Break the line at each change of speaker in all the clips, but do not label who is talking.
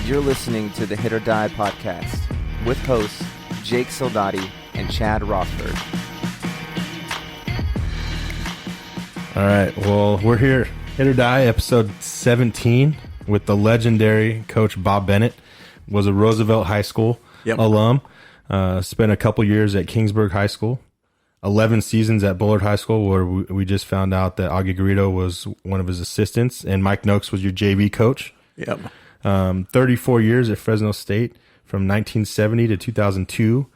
You're listening to the HIT.OR.DIE podcast with hosts Jake Soldati and Chad Rothberg.
All right, well, we're here, HIT.OR.DIE, episode 17, with the legendary Coach Bob Bennett. Was a Roosevelt High School alum. Spent a couple years at Kingsburg High School. 11 seasons at Bullard High School, where we just found out that Augie Garrido was one of his assistants, and Mike Noakes was your JV coach. 34 years at Fresno State from 1970 to 2002.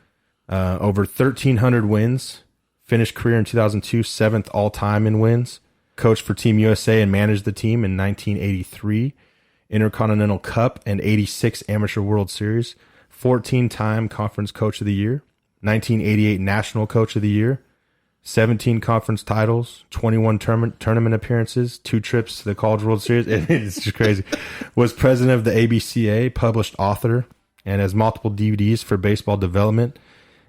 Over 1,300 wins. Finished career in 2002, 7th all-time in wins. Coached for Team USA and managed the team in 1983. Intercontinental Cup and 86 Amateur World Series. 14-time Conference Coach of the Year. 1988 National Coach of the Year. 17 conference titles, 21 tournament appearances, 2 trips to the College World Series. It's just crazy. Was president of the ABCA, published author, and has multiple DVDs for baseball development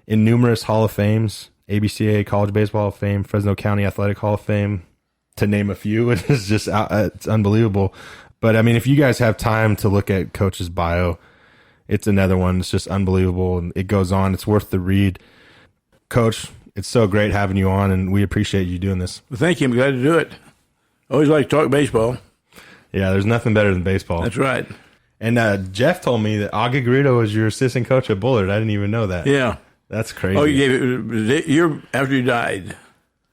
in numerous Hall of Fames, ABCA College Baseball Hall of Fame, Fresno County Athletic Hall of Fame, to name a few. It's just it's unbelievable. But, I mean, if you guys have time to look at Coach's bio, it's another one. It's just unbelievable, and it goes on. It's worth the read. Coach, it's so great having you on, and we appreciate you doing this.
Well, thank you. I'm glad to do it. Always like to talk baseball.
Yeah, there's nothing better than baseball.
That's right.
And Jeff told me that Augie Garrido was your assistant coach at Bullard. I didn't even know that.
Yeah.
That's crazy.
Oh, he gave it the year after he died.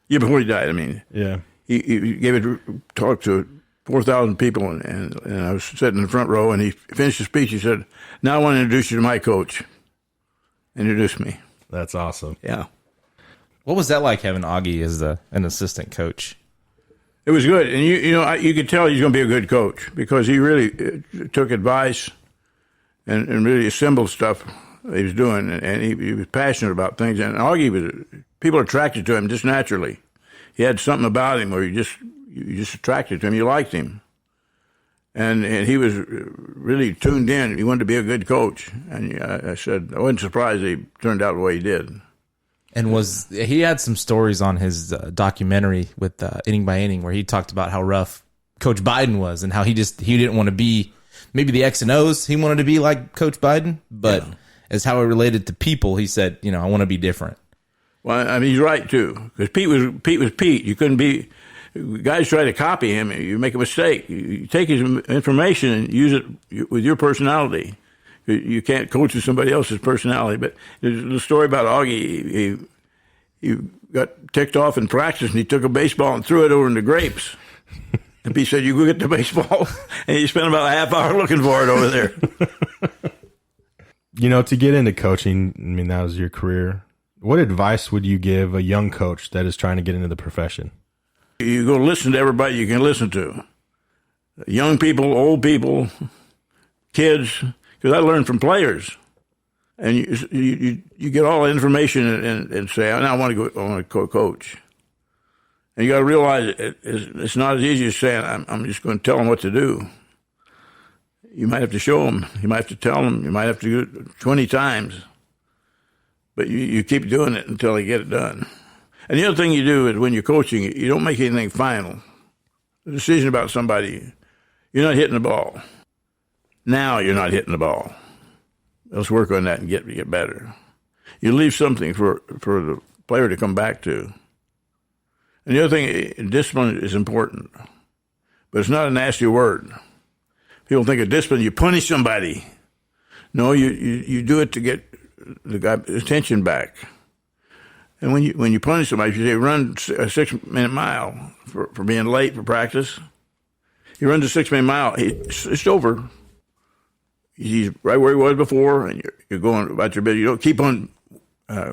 Year before he died, I mean.
Yeah.
He gave a talk to 4,000 people, and I was sitting in the front row, and he finished the speech. He said, "Now I want to introduce you to my coach." Introduced me.
That's awesome.
Yeah.
What was that like having Augie as an assistant coach?
It was good, and you could tell he's going to be a good coach because he really took advice and really assembled stuff he was doing, and he was passionate about things. And Augie people are attracted to him just naturally. He had something about him where you just attracted to him. You liked him, and he was really tuned in. He wanted to be a good coach, and I said I wasn't surprised he turned out the way he did.
And he had some stories on his documentary with Inning by Inning where he talked about how rough Coach Beiden was and how he didn't want to be maybe the X and O's. He wanted to be like Coach Beiden, but as how it related to people, he said, I want to be different.
Well, I mean, he's right too, because Pete was Pete. You couldn't be. Guys try to copy him, you make a mistake. You take his information and use it with your personality. You can't coach with somebody else's personality. But there's a story about Augie. He got ticked off in practice, and he took a baseball and threw it over in the grapes. And Pete said, "You go get the baseball," and he spent about a half hour looking for it over there.
To get into coaching, I mean, that was your career. What advice would you give a young coach that is trying to get into the profession?
You go listen to everybody you can listen to. Young people, old people, kids, because I learned from players. And you get all the information and say, I want to go coach. And you got to realize it's not as easy as saying, I'm just going to tell them what to do. You might have to show them. You might have to tell them. You might have to do it 20 times. But you keep doing it until they get it done. And the other thing you do is when you're coaching, you don't make anything final. The decision about somebody, you're not hitting the ball. Now you're not hitting the ball. Let's work on that and get better. You leave something for the player to come back to. And the other thing, discipline is important. But it's not a nasty word. People think of discipline, you punish somebody. No, you do it to get the guy's attention back. And when you punish somebody, if you say run a 6-minute mile for being late for practice, he runs a 6-minute mile, it's over. He's right where he was before, and you're going about your business. You don't keep on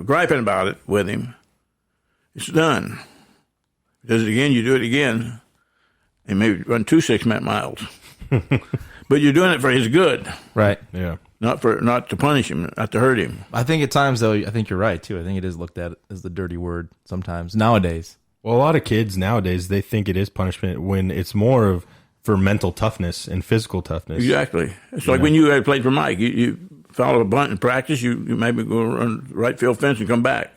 griping about it with him. It's done. He does it again, you do it again, and maybe run 2 6-minute miles. But you're doing it for his good.
Right.
Yeah.
Not to punish him, not to hurt him.
I think at times, though, I think you're right, too. I think it is looked at as the dirty word sometimes, nowadays.
Well, a lot of kids nowadays, they think it is punishment when it's more of for mental toughness and physical toughness.
Exactly. It's like when you had played for Mike. You fouled a bunt in practice, you maybe go run right field fence and come back.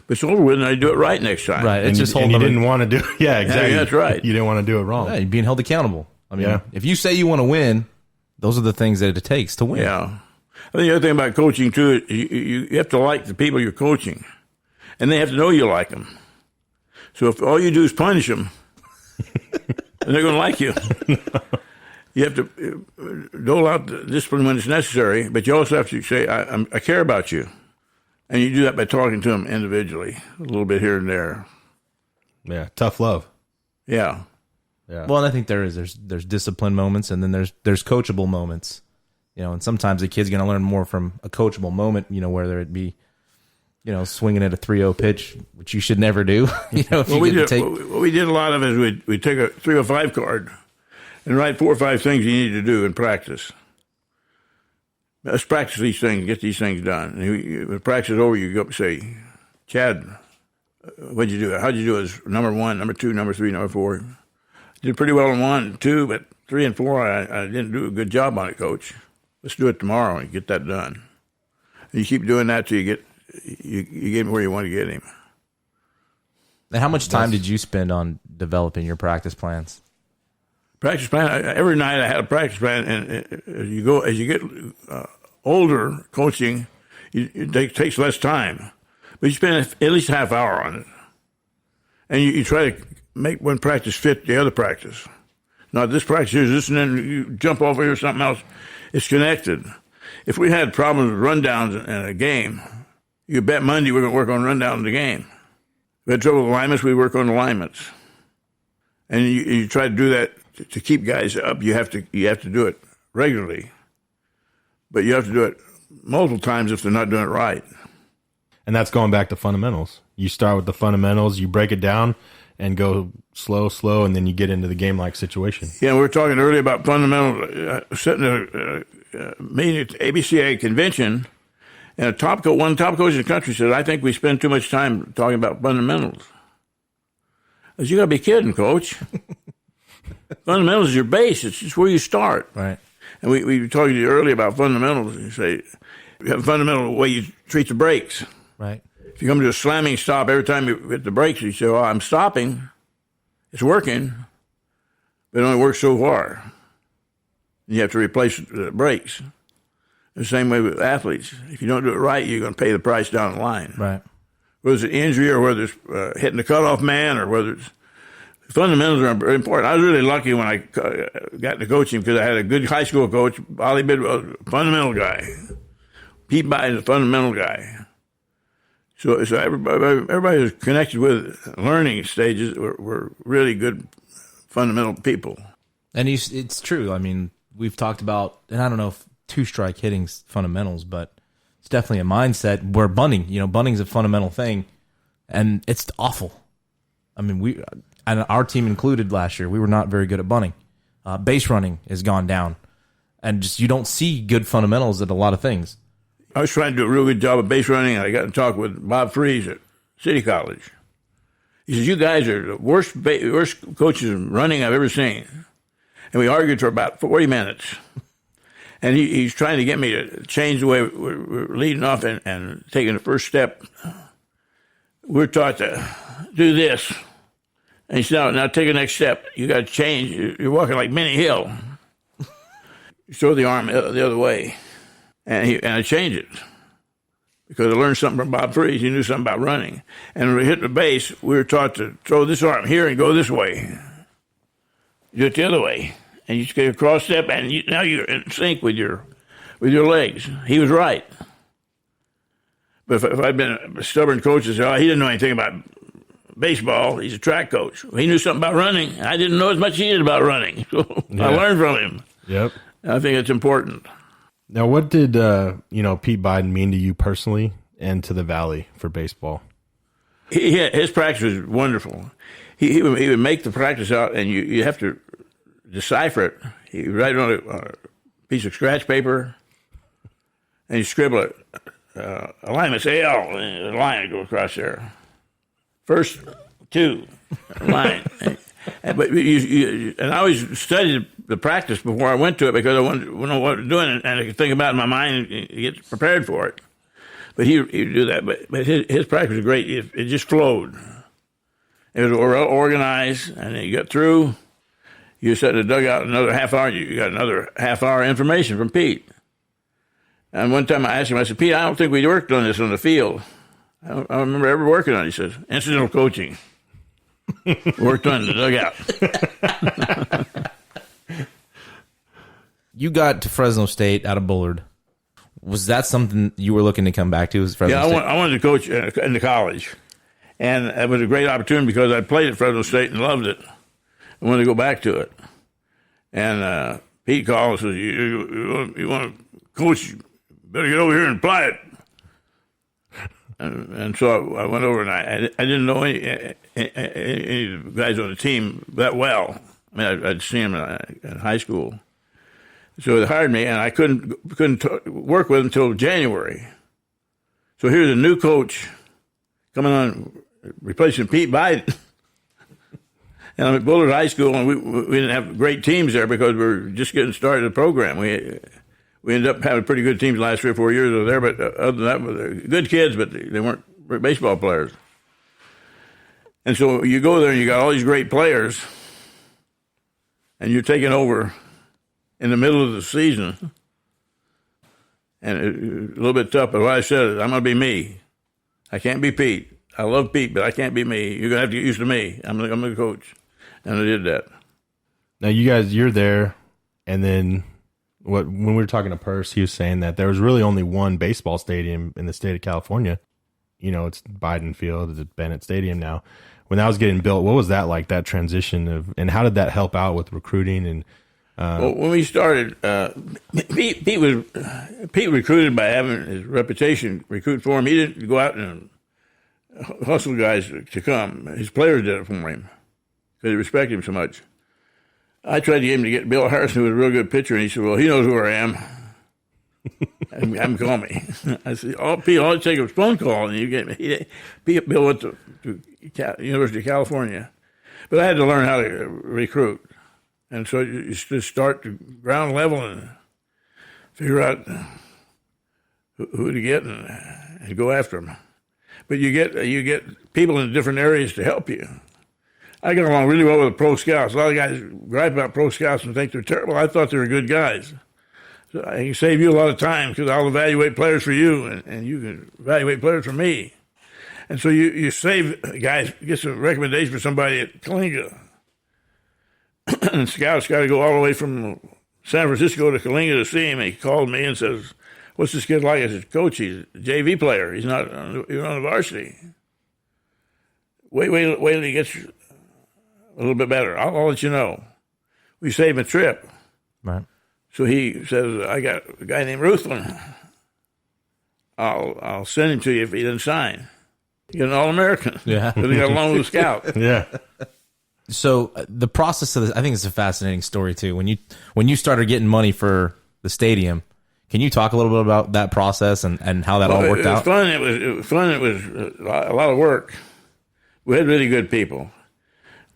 But it's over with, and I do it right next time.
Right.
It's just and you didn't want to do it. Yeah, exactly.
Yeah, that's right.
You didn't want to do it wrong.
Yeah, you're being held accountable. I mean, if you say you want to win, those are the things that it takes to win.
Yeah. I think the other thing about coaching, too, is you have to like the people you're coaching, and they have to know you like them. So if all you do is punish them, then they're going to like you. You have to dole out the discipline when it's necessary, but you also have to say, I care about you. And you do that by talking to them individually, a little bit here and there.
Yeah, tough love.
Yeah.
Yeah.
Well, and I think there's discipline moments, and then there's coachable moments. And sometimes a kid's going to learn more from a coachable moment, whether it be, swinging at a 3-0 pitch, which you should never do. What we
did a lot of is we'd take a 305 card and write 4 or 5 things you need to do in practice. Let's practice these things, get these things done. And when practice is over, you go up and say, Chad, what'd you do? How'd you do as number 1, number 2, number 3, number 4? Did pretty well in 1 and 2, but 3 and 4, I didn't do a good job on it, Coach. Let's do it tomorrow and get that done. And you keep doing that till you get him where you want to get him.
And how much time did you spend on developing your practice plans?
Practice plan. Every night I had a practice plan, and as you get older, coaching, it takes less time, but you spend at least a half hour on it, and you try to make one practice fit the other practice. Now this practice is this, and then you jump over here something else. It's connected. If we had problems with rundowns in a game, you bet Monday we're going to work on rundowns in the game. If we had trouble with alignments, we work on alignments, and you try to do that. To keep guys up, you have to do it regularly, but you have to do it multiple times if they're not doing it right.
And that's going back to fundamentals. You start with the fundamentals, you break it down, and go slow, and then you get into the game-like situation.
Yeah, we were talking earlier about fundamentals. Sitting at a meeting at the ABCA convention, and one top coach in the country said, "I think we spend too much time talking about fundamentals." I said, "You got to be kidding, Coach." Fundamentals is your base. It's just where you start.
Right.
And we were talking to you earlier about fundamentals. You say, you have a fundamental way you treat the brakes.
Right.
If you come to a slamming stop every time you hit the brakes, you say, well, I'm stopping. It's working. But it only works so far. And you have to replace the brakes. The same way with athletes. If you don't do it right, you're going to pay the price down the line.
Right.
Whether it's an injury or whether it's hitting the cutoff man or whether it's fundamentals are very important. I was really lucky when I got into coaching because I had a good high school coach. Ollie Bid was a fundamental guy. Pete Beiden is a fundamental guy. So everybody who's connected with learning stages were really good fundamental people.
And it's true. I mean, we've talked about, and I don't know if 2-strike hitting's fundamentals, but it's definitely a mindset where bunting. Bunting's a fundamental thing, and it's awful. I mean, and our team included last year, we were not very good at bunting. Base running has gone down. And just you don't see good fundamentals at a lot of things.
I was trying to do a real good job of base running, and I got to talk with Bob Freeze at City College. He says, you guys are the worst coaches in running I've ever seen. And we argued for about 40 minutes. And he's trying to get me to change the way we're leading off and taking the first step. We're taught to do this. And he said, now take the next step. You got to change. You're walking like Benny Hill. You throw the arm the other way. And I changed it. Because I learned something from Bob Freeze. He knew something about running. And when we hit the base, we were taught to throw this arm here and go this way. Do it the other way. And you just get a cross step, and now you're in sync with your legs. He was right. But if I'd been a stubborn coach and said, he didn't know anything about baseball, he's a track coach. He knew something about running. I didn't know as much as he did about running. So yeah. I learned from him.
Yep.
I think it's important.
Now, what did Pete Beiden mean to you personally and to the Valley for baseball?
His practice was wonderful. He would make the practice out, and you have to decipher it. He would write it on a piece of scratch paper, and you scribble it. Alignment, say, a line go across there. First, 2, line. And I always studied the practice before I went to it because I wanted to know what I was doing and I could think about it in my mind and get prepared for it. But he'd do that. But his practice was great. It just flowed. It was well organized, and you got through. you set the dugout another half hour. You got another half hour information from Pete. And one time I asked him, I said, Pete, I don't think we worked on this on the field. I don't remember ever working on it. He says, incidental coaching. Worked on the dugout.
You got to Fresno State out of Bullard. Was that something you were looking to come back to? Was Fresno State?
I wanted to coach in the college. And it was a great opportunity because I played at Fresno State and loved it. I wanted to go back to it. And Pete called and says, you want to coach, you better get over here and apply it. And so I went over, and I didn't know any of the guys on the team that well. I mean, I'd seen them in high school. So they hired me, and I couldn't work with them until January. So here's a new coach coming on, replacing Pete Beiden. And I'm at Bullard High School, and we didn't have great teams there because we were just getting started the program. We ended up having pretty good teams the last 3 or 4 years over there, but other than that, they're good kids, but they weren't baseball players. And so you go there, and you got all these great players, and you're taking over in the middle of the season. And it's a little bit tough, but what I said is, I'm going to be me. I can't be Pete. I love Pete, but I can't be me. You're going to have to get used to me. I'm the coach. And I did that.
Now, you're there, and then when we were talking to Purse, he was saying that there was really only one baseball stadium in the state of California. It's Beiden Field, it's Bennett Stadium now. When that was getting built, what was that like, that transition of, and how did that help out with recruiting? And
well, when we started, Pete recruited by having his reputation recruit for him. He didn't go out and hustle guys to come. His players did it for him because they respected him so much. I tried to get him to get Bill Harrison, who was a real good pitcher, and he said, well, he knows who I am. Have him call me. I said, Pete, all it takes is a phone call, and you get me. Bill went to University of California. But I had to learn how to recruit. And so you just start to ground level and figure out who to get and go after them. But you get people in different areas to help you. I got along really well with the pro scouts. A lot of guys gripe about pro scouts and think they're terrible. I thought they were good guys. So I can save you a lot of time because I'll evaluate players for you, and you can evaluate players for me. And so you save guys, get some recommendation for somebody at Kalinga. And scouts got to go all the way from San Francisco to Kalinga to see him. He called me and says, what's this kid like? I said, Coach, he's a JV player. He's not on the varsity. Wait till he gets a little bit better. I'll let you know. We saved him a trip.
Right.
So he says, I got a guy named Ruthven. I'll send him to you if he doesn't sign. He's an All-American.
Yeah.
Because he got along with the scout.
yeah.
So the process of this, I think it's a fascinating story too. When you started getting money for the stadium, can you talk a little bit about that process and how that all worked out?
It was fun. It was a lot of work. We had really good people.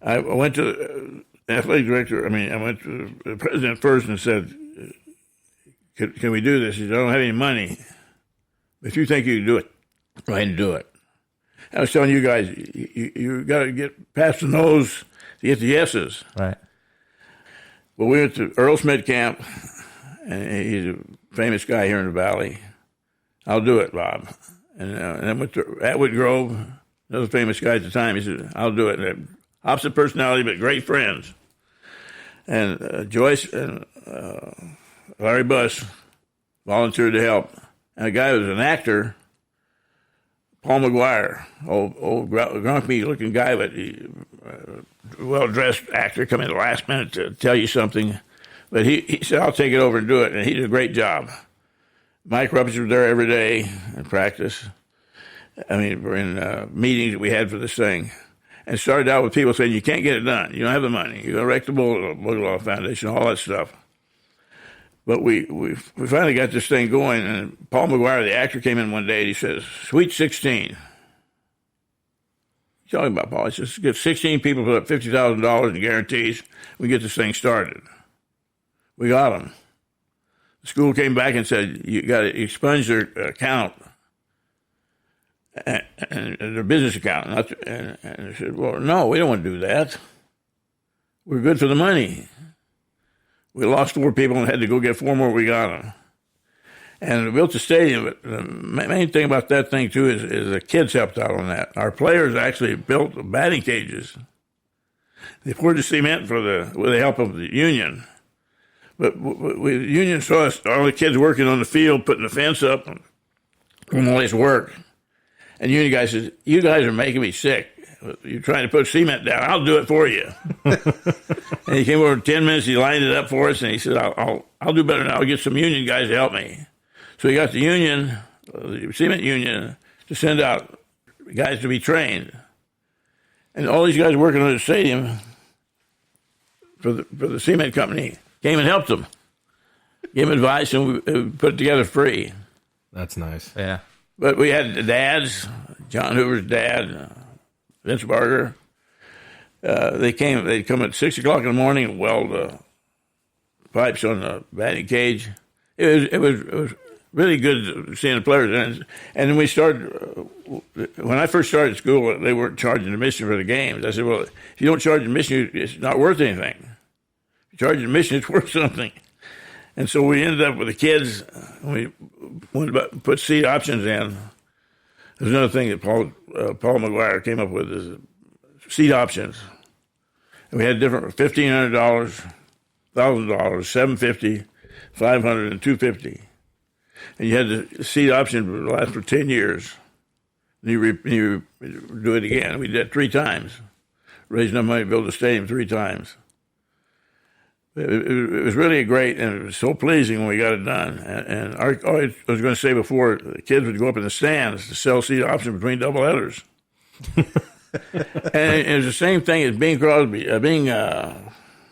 I went to the athletic director. I went to the president first and said, can we do this? He said, I don't have any money. But if you think you can do it, go ahead and do it. I was telling you guys, you got to get past the no's to get the yeses.
Right.
Well, we went to Earl Smith Camp, and he's a famous guy here in the Valley. I'll do it, Bob. And then went to Atwood Grove, another famous guy at the time. He said, I'll do it. And opposite personality, but great friends. And Joyce and Larry Buss volunteered to help. And a guy who was an actor, Paul McGuire, old grumpy-looking guy, but well-dressed actor, come in at the last minute to tell you something. But he said, I'll take it over and do it, and he did a great job. Mike Rupcich was there every day in practice. We're in meetings that we had for this thing. And started out with people saying, you can't get it done. You don't have the money. You're going to wreck the Bulldog Foundation, all that stuff. But we finally got this thing going, and Paul McGuire, the actor, came in one day, and he says, Sweet 16. He's talking about Paul. He says, get 16 people, put up $50,000 in guarantees, we get this thing started. We got them. The school came back and said, you got to expunge their account, and their business account. And I said, well, no, we don't want to do that. We're good for the money. We lost 4 people and had to go get 4 more. We got them. And we built the stadium. But the main thing about that thing, too, is the kids helped out on that. Our players actually built the batting cages. They poured the cement with the help of the union. But the union saw us, all the kids working on the field, putting the fence up, doing all this work. And the union guy says, "You guys are making me sick. You're trying to put cement down. I'll do it for you." And he came over in 10 minutes. He lined it up for us, and he said, "I'll do better now. I'll get some union guys to help me." So he got the union, the cement union, to send out guys to be trained. And all these guys working on the stadium for the cement company came and helped them, gave them advice, and we put it together free.
That's nice.
Yeah.
But we had the dads, John Hoover's dad, Vince Barger. They'd come at 6 o'clock in the morning and weld pipes on the batting cage. It was really good seeing the players. And then we started, when I first started school, they weren't charging admission for the games. I said, well, if you don't charge admission, it's not worth anything. If you charge admission, it's worth something. And so we ended up with the kids. We went about put seat options in. There's another thing that Paul McGuire came up with is seat options. And we had different $1,500, $1,000, $750, $500, and $250. And you had the seat option last for 10 years. And you do it again. We did it 3 times. Raised enough money to build the stadium 3 times. It was really great, and it was so pleasing when we got it done. And I was going to say before, the kids would go up in the stands to sell seat option between doubleheaders. And it was the same thing as Bing Crosby,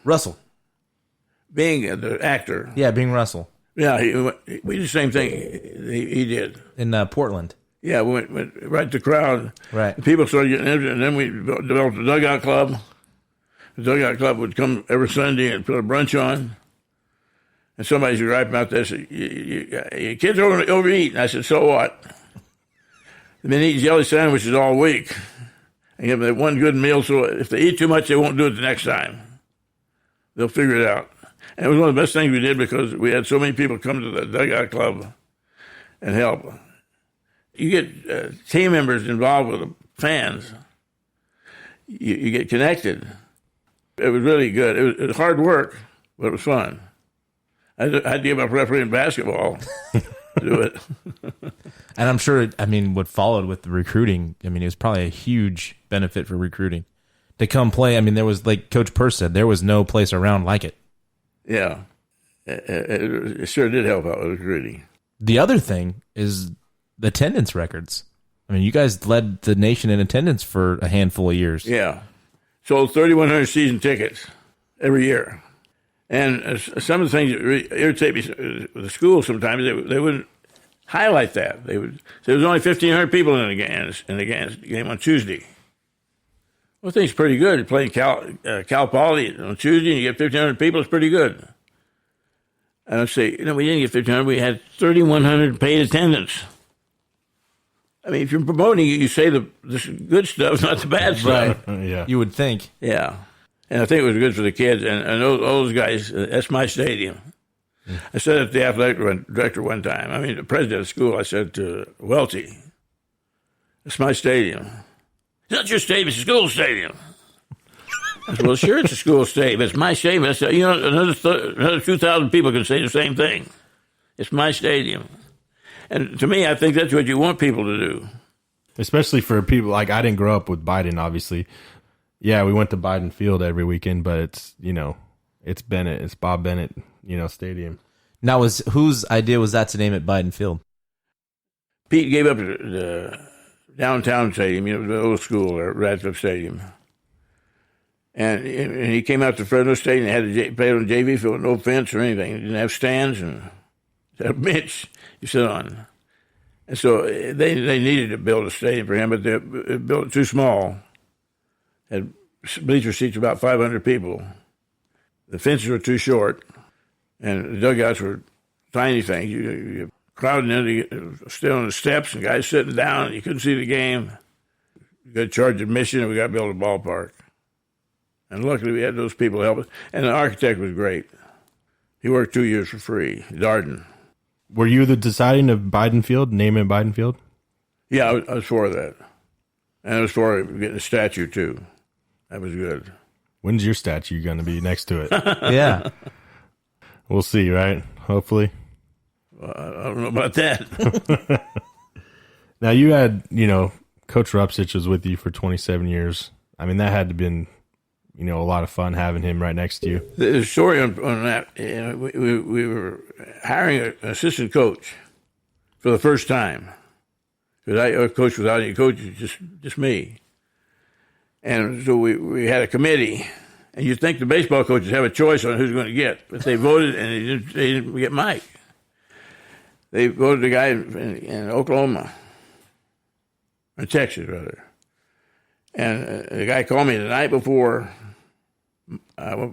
Russell.
being the actor.
Yeah, Bing Russell.
Yeah, we did the same thing he did.
In Portland.
Yeah, we went right to the crowd.
Right.
And people started getting interested, and then we developed the Dugout Club. The Dugout Club would come every Sunday and put a brunch on. And somebody would write about this. Your kids are overeating. I said, so what? They've been eating jelly sandwiches all week. And give them one good meal, so if they eat too much, they won't do it the next time. They'll figure it out. And it was one of the best things we did because we had so many people come to the Dugout Club and help. You get team members involved with the fans. You get connected. It was really good. It was hard work, but it was fun. I had to give up refereeing basketball to do it.
And I'm sure, what followed with the recruiting, it was probably a huge benefit for recruiting. To come play, there was, like Coach Purse said, there was no place around like it.
Yeah. It sure did help out with recruiting.
The other thing is the attendance records. You guys led the nation in attendance for a handful of years.
Yeah. Sold 3,100 season tickets every year. And some of the things that really irritate me with the school sometimes, they wouldn't highlight that. They would say there was only 1,500 people in the game on Tuesday. Well, I think it's pretty good. Playing Cal Poly on Tuesday and you get 1,500 people, it's pretty good. And I'd say, we didn't get 1,500. We had 3,100 paid attendance. If you're promoting, you say the good stuff, not the bad stuff.
Right.
Yeah.
You would think.
Yeah. And I think it was good for the kids. And those guys, that's my stadium. Mm. I said it to the athletic director one time. The president of the school, I said to Welty, it's my stadium. It's not your stadium, it's a school stadium. I said, well, sure, it's a school stadium. It's my stadium. I said, another 2,000 people can say the same thing. It's my stadium. And to me, I think that's what you want people to do.
Especially for people, like I didn't grow up with Beiden, obviously. Yeah, we went to Beiden Field every weekend, but it's, it's Bennett. It's Bob Bennett, Stadium.
Now, whose idea was that to name it Beiden Field?
Pete gave up the downtown stadium, the old school, or Radcliffe Stadium. And he came out to Fresno State and had to play on the JV field, no fence or anything. He didn't have stands and had a bench you sit on. And so they needed to build a stadium for him, but they built it too small. Had bleacher seats about 500 people. The fences were too short, and the dugouts were tiny things. You crowding in, still on the steps, and guys sitting down, and you couldn't see the game. You got to charge admission, and we got to build a ballpark. And luckily, we had those people help us. And the architect was great. He worked 2 years for free, Darden.
Were you the deciding of Beiden Field, name it Beiden Field?
Yeah, I was for that. And I was for getting a statue, too. That was good.
When's your statue going to be next to it?
Yeah.
We'll see, right? Hopefully.
I don't know about that.
Now, you had, Coach Rupcich was with you for 27 years. I mean, that had to have been, a lot of fun having him right next to you.
The story on that, we were hiring an assistant coach for the first time. Because our coach was out, and coach was just me. And so we had a committee. And you'd think the baseball coaches have a choice on who's going to get. But they voted, and they didn't get Mike. They voted the guy in Oklahoma, or Texas, rather. And the guy called me the night before.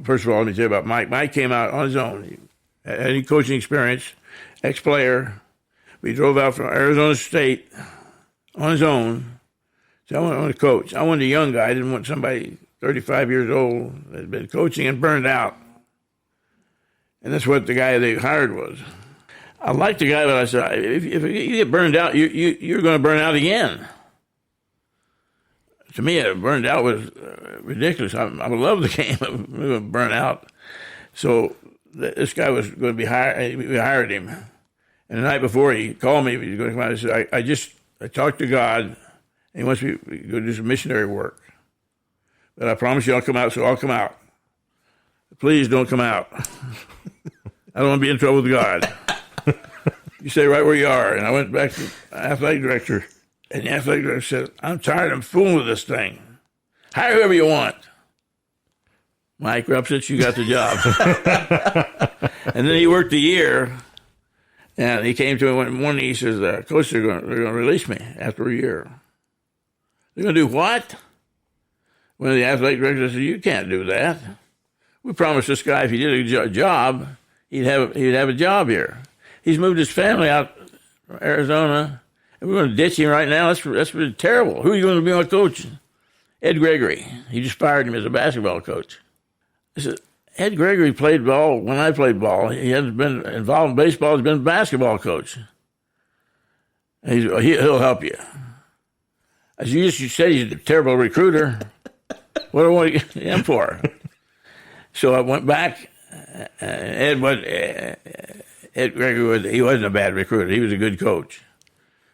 First of all, let me tell you about Mike. Mike came out on his own. He had any coaching experience, ex-player. We drove out from Arizona State on his own. So I wanted to coach. I wanted a young guy. I didn't want somebody 35 years old that had been coaching and burned out. And that's what the guy they hired was. I liked the guy, but I said, if you get burned out, you're going to burn out again. To me, burned out was ridiculous. I would love the game. I was going to burn out. So this guy was going to be hired. We hired him. And the night before, he called me. He was going to come out. I said, I talked to God, and he wants me to go do some missionary work. But I promise you I'll come out, so I'll come out. Please don't come out. I don't want to be in trouble with God. You stay right where you are. And I went back to the athletic director, and the athletic director said, I'm tired of fooling with this thing. Hire whoever you want. Mike Rupcich, you got the job. And then he worked a year, and he came to me one morning. He says, Coach, they're going to release me after a year. They're going to do what? Well, the athletic director said, you can't do that. We promised this guy if he did a job, he'd have a job here. He's moved his family out from Arizona, and we're going to ditch him right now. That's really terrible. Who are you going to be my coach? Ed Gregory. He just fired him as a basketball coach. I said, Ed Gregory played ball when I played ball. He hasn't been involved in baseball. He's been a basketball coach. He'll help you. I said, you said he's a terrible recruiter. What do I want to get him for? So I went back. Ed Gregory he wasn't a bad recruiter. He was a good coach,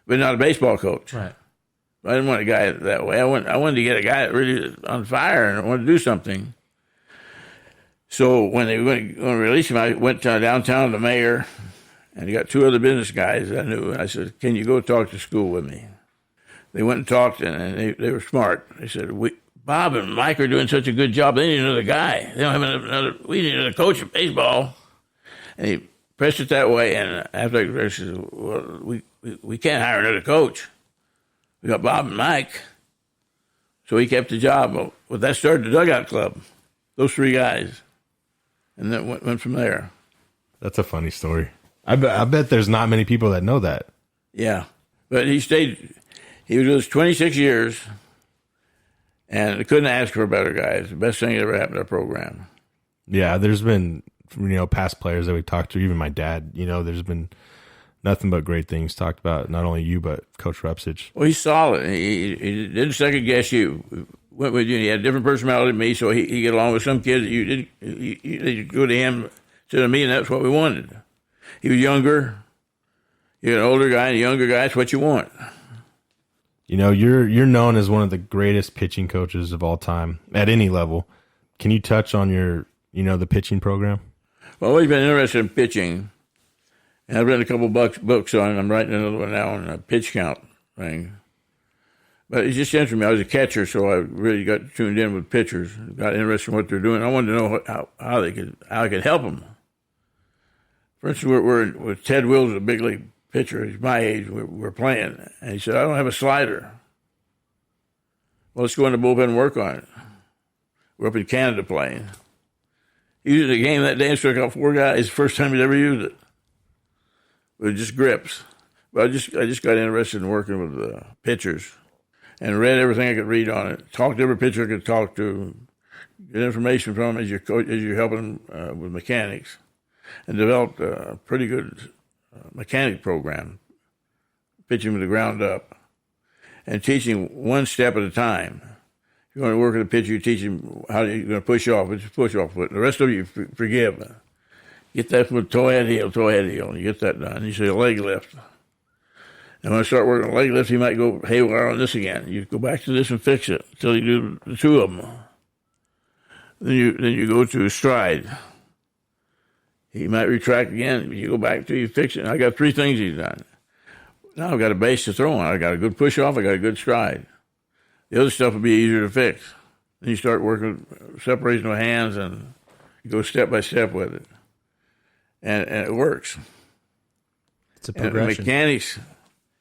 but not a baseball coach.
Right.
I didn't want a guy that way. I wanted to get a guy that really was on fire and wanted to do something. So when they were going to release him, I went downtown to the mayor, and he got two other business guys I knew. And I said, "Can you go talk to school with me?" They went and talked, and they were smart. They said, Bob and Mike are doing such a good job. They need another guy. They don't have another. We need another coach of baseball. And he pressed it that way. And after I said, well, we can't hire another coach. We got Bob and Mike. So he kept the job. Well, that started the Dugout Club. Those three guys. And then went from there.
That's a funny story. I bet there's not many people that know that.
Yeah. But he was with us 26 years. And I couldn't ask for a better guy. It's the best thing that ever happened to our program.
Yeah, there's been, past players that we talked to, even my dad, there's been nothing but great things talked about, not only you, but Coach Rupcich.
Well, he's solid. He didn't second guess you. Went with you. He had a different personality than me, so he get along with some kids that you didn't. You go to him instead of me, and that's what we wanted. He was younger. You're an older guy and a younger guy. That's what you want.
You're known as one of the greatest pitching coaches of all time at any level. Can you touch on your, the pitching program?
Well, I've always been interested in pitching, and I've written a couple books on it. I'm writing another one now on a pitch count thing. But it just interested me. I was a catcher, so I really got tuned in with pitchers. Got interested in what they're doing. I wanted to know how I could help them. For instance, we're with Ted Wills, a big league pitcher. He's my age. We're playing, and he said, "I don't have a slider." Well, let's go in the bullpen and work on it. We're up in Canada playing. He used the game that day and struck out 4 guys. It's the first time he'd ever used it. With just grips. But I just got interested in working with pitchers and read everything I could read on it. Talked to every pitcher I could talk to. Get information from them as you're helping them with mechanics. and developed a pretty good mechanic program, pitching from the ground up, and teaching one step at a time. If you want to work with a pitcher, you teach him how you're going to push off. It's a push-off foot. The rest of it, you forgive. Get that foot toe, head, heel, and you get that done. You say a leg lift. And when I start working on leg lift, you might go haywire on this again. You go back to this and fix it until you do the two of them. Then you go to a stride. He might retract again. You go back till you fix it. And I got 3 things he's done. Now I've got a base to throw on. I got a good push off. I got a good stride. The other stuff will be easier to fix. Then you start working separation of hands, and you go step by step with it, and it works.
It's a progression.
And mechanics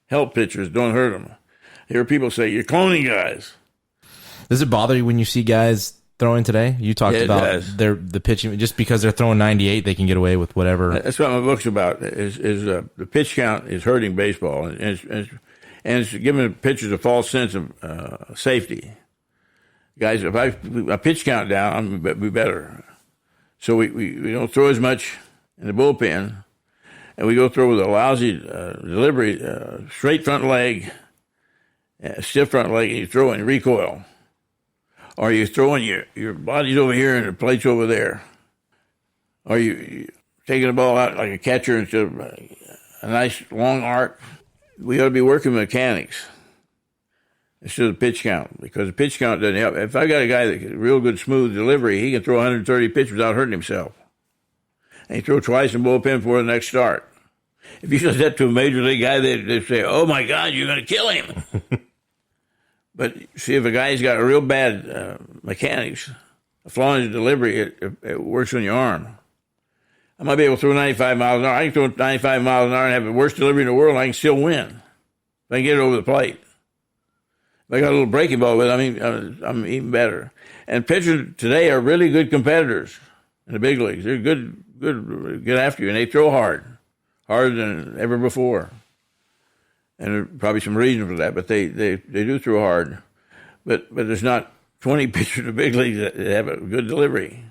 help pitchers, don't hurt them. I hear people say you're cloning guys.
Does it bother you when you see guys throwing today? You talked about the pitching. Just because they're throwing 98, they can get away with whatever.
That's what my book's about. Is the pitch count is hurting baseball, and it's giving pitchers a false sense of safety. Guys, if I pitch count down, I'm going to be better. So we don't throw as much in the bullpen, and we go through with a lousy delivery, straight front leg, stiff front leg, and you throw in recoil. Or you're throwing your body's over here and the plate's over there. Or you taking the ball out like a catcher instead of a nice long arc. We ought to be working mechanics instead of pitch count, because the pitch count doesn't help. If I got a guy that has real good smooth delivery, he can throw 130 pitches without hurting himself. And he throw twice in bullpen before the next start. If you said that to a major league guy, they'd say, "Oh my God, you're going to kill him." But see, if a guy's got a real bad mechanics, a flaw in his delivery, it works on your arm. I might be able to throw 95 miles an hour. I can throw 95 miles an hour and have the worst delivery in the world, and I can still win. If I can get it over the plate. If I got a little breaking ball with it, I'm even better. And pitchers today are really good competitors in the big leagues. They're good, get after you, and they throw hard, harder than ever before. And there's probably some reason for that, but they do throw hard. But there's not 20 pitchers in the big leagues that have a good delivery.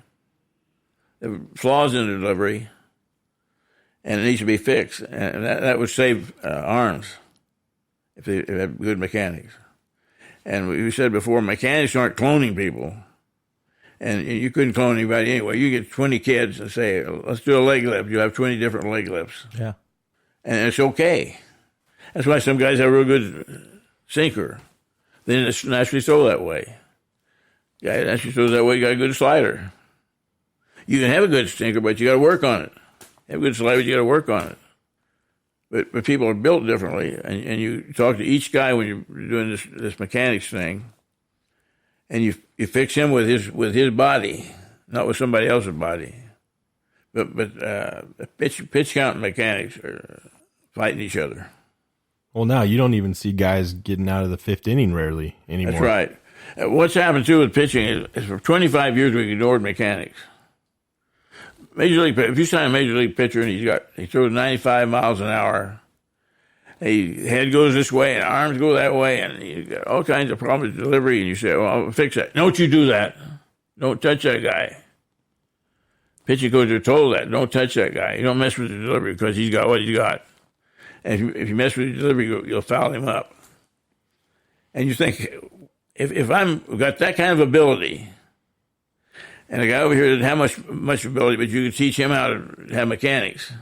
There are flaws in the delivery, and it needs to be fixed. And that would save arms if they have good mechanics. And we said before, mechanics aren't cloning people. And you couldn't clone anybody anyway. You get 20 kids and say, let's do a leg lift. You have 20 different leg lifts.
Yeah.
And it's okay. That's why some guys have a real good sinker. They naturally throw that way. Guy naturally throws that way, you got a good slider. You can have a good sinker, but you got to work on it. Have a good slider, but you got to work on it. But people are built differently, and you talk to each guy when you're doing this mechanics thing, and you fix him with his body, not with somebody else's body. But pitch count and mechanics are fighting each other.
Well, now you don't even see guys getting out of the 5th inning rarely anymore.
That's right. What's happened too with pitching is for 25 years we ignored mechanics. Major league, if you sign a major league pitcher and he throws 95 miles an hour, his head goes this way and arms go that way, and you got all kinds of problems with delivery, and you say, "Well, I'll fix that." Don't you do that? Don't touch that guy. Pitching coaches are told that. Don't touch that guy. You don't mess with the delivery because he's got what he's got. And if you mess with the delivery, you'll foul him up. And you think, if I'm got that kind of ability, and a guy over here doesn't have much ability, but you can teach him how to have mechanics,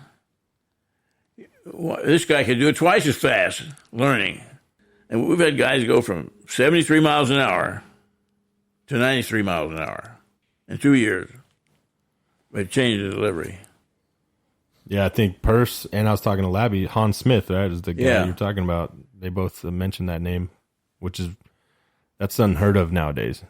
this guy can do it twice as fast learning. And we've had guys go from 73 miles an hour to 93 miles an hour in 2 years. They changed the delivery.
Yeah, I think Purse, and I was talking to Labby, Hans Smith, right, is the guy you're talking about. They both mentioned that name, that's unheard of nowadays.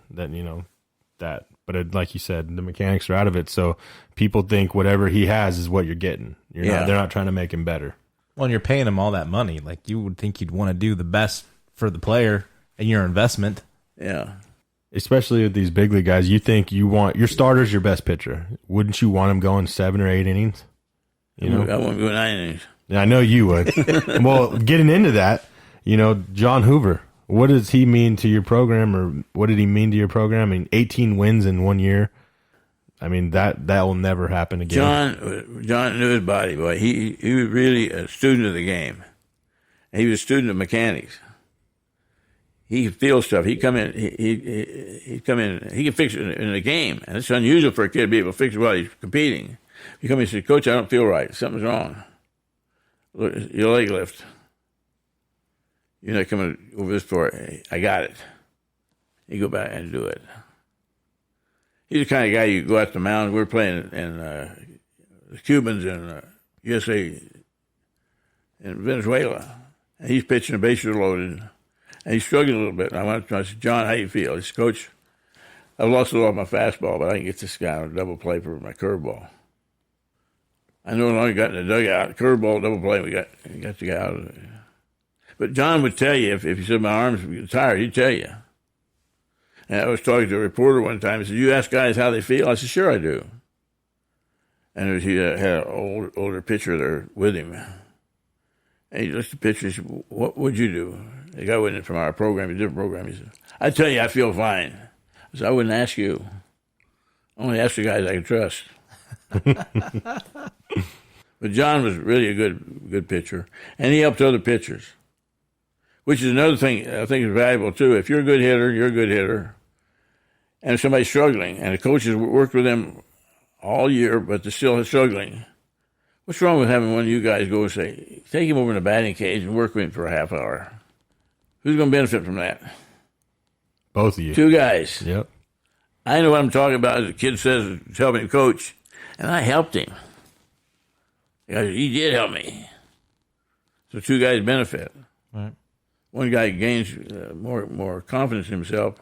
But like you said, the mechanics are out of it, so people think whatever he has is what you're getting. They're not trying to make him better.
Well, and you're paying him all that money. Like, you would think you'd want to do the best for the player and your investment.
Yeah.
Especially with these big league guys, you think you want your starter's your best pitcher. Wouldn't you want him going 7 or 8 innings?
I want to go 9 innings.
Yeah, I know you would. Well, getting into that, John Hoover, what does he mean to your program, or what did he mean to your program? I mean, 18 wins in 1 year. I mean, that will never happen again.
John knew his body, boy. He was really a student of the game. And he was a student of mechanics. He could feel stuff. He'd come in. He'd come in. He could fix it in a game, and it's unusual for a kid to be able to fix it while he's competing. You come in and say, "Coach, I don't feel right. Something's wrong. Look, your leg lift. You're not coming over this for it. I got it." You go back and do it. He's the kind of guy you go out to the mountain. We're playing in the Cubans in USA in Venezuela, and he's pitching, the bases are loaded. And he's struggling a little bit. And I said, "John, how do you feel?" He said, "Coach, I've lost a lot of my fastball, but I can get this guy on a double play for my curveball." I no longer got in the dugout. Curveball, double play, we got the guy out of it. But John would tell you, if he said my arms were tired, he'd tell you. And I was talking to a reporter one time. He said, "You ask guys how they feel?" I said, "Sure I do." And he had an older pitcher there with him. And he looked at the pitcher and said, "What would you do?" The guy went in from our program, a different program. He said, "I tell you, I feel fine." I said, "I wouldn't ask you. I only ask the guys I can trust." But John was really a good pitcher, and he helped other pitchers, which is another thing I think is valuable too. If you're a good hitter, you're a good hitter. And if somebody's struggling, and the coaches worked with them all year, but they're still struggling, what's wrong with having one of you guys go and say, "Take him over in the batting cage and work with him for a half hour"? Who's going to benefit from that?
Both of you.
Two guys.
Yep.
I know what I'm talking about. As the kid says, "Tell me, Coach," and I helped him. He did help me. So two guys benefit.
Right.
One guy gains more confidence in himself,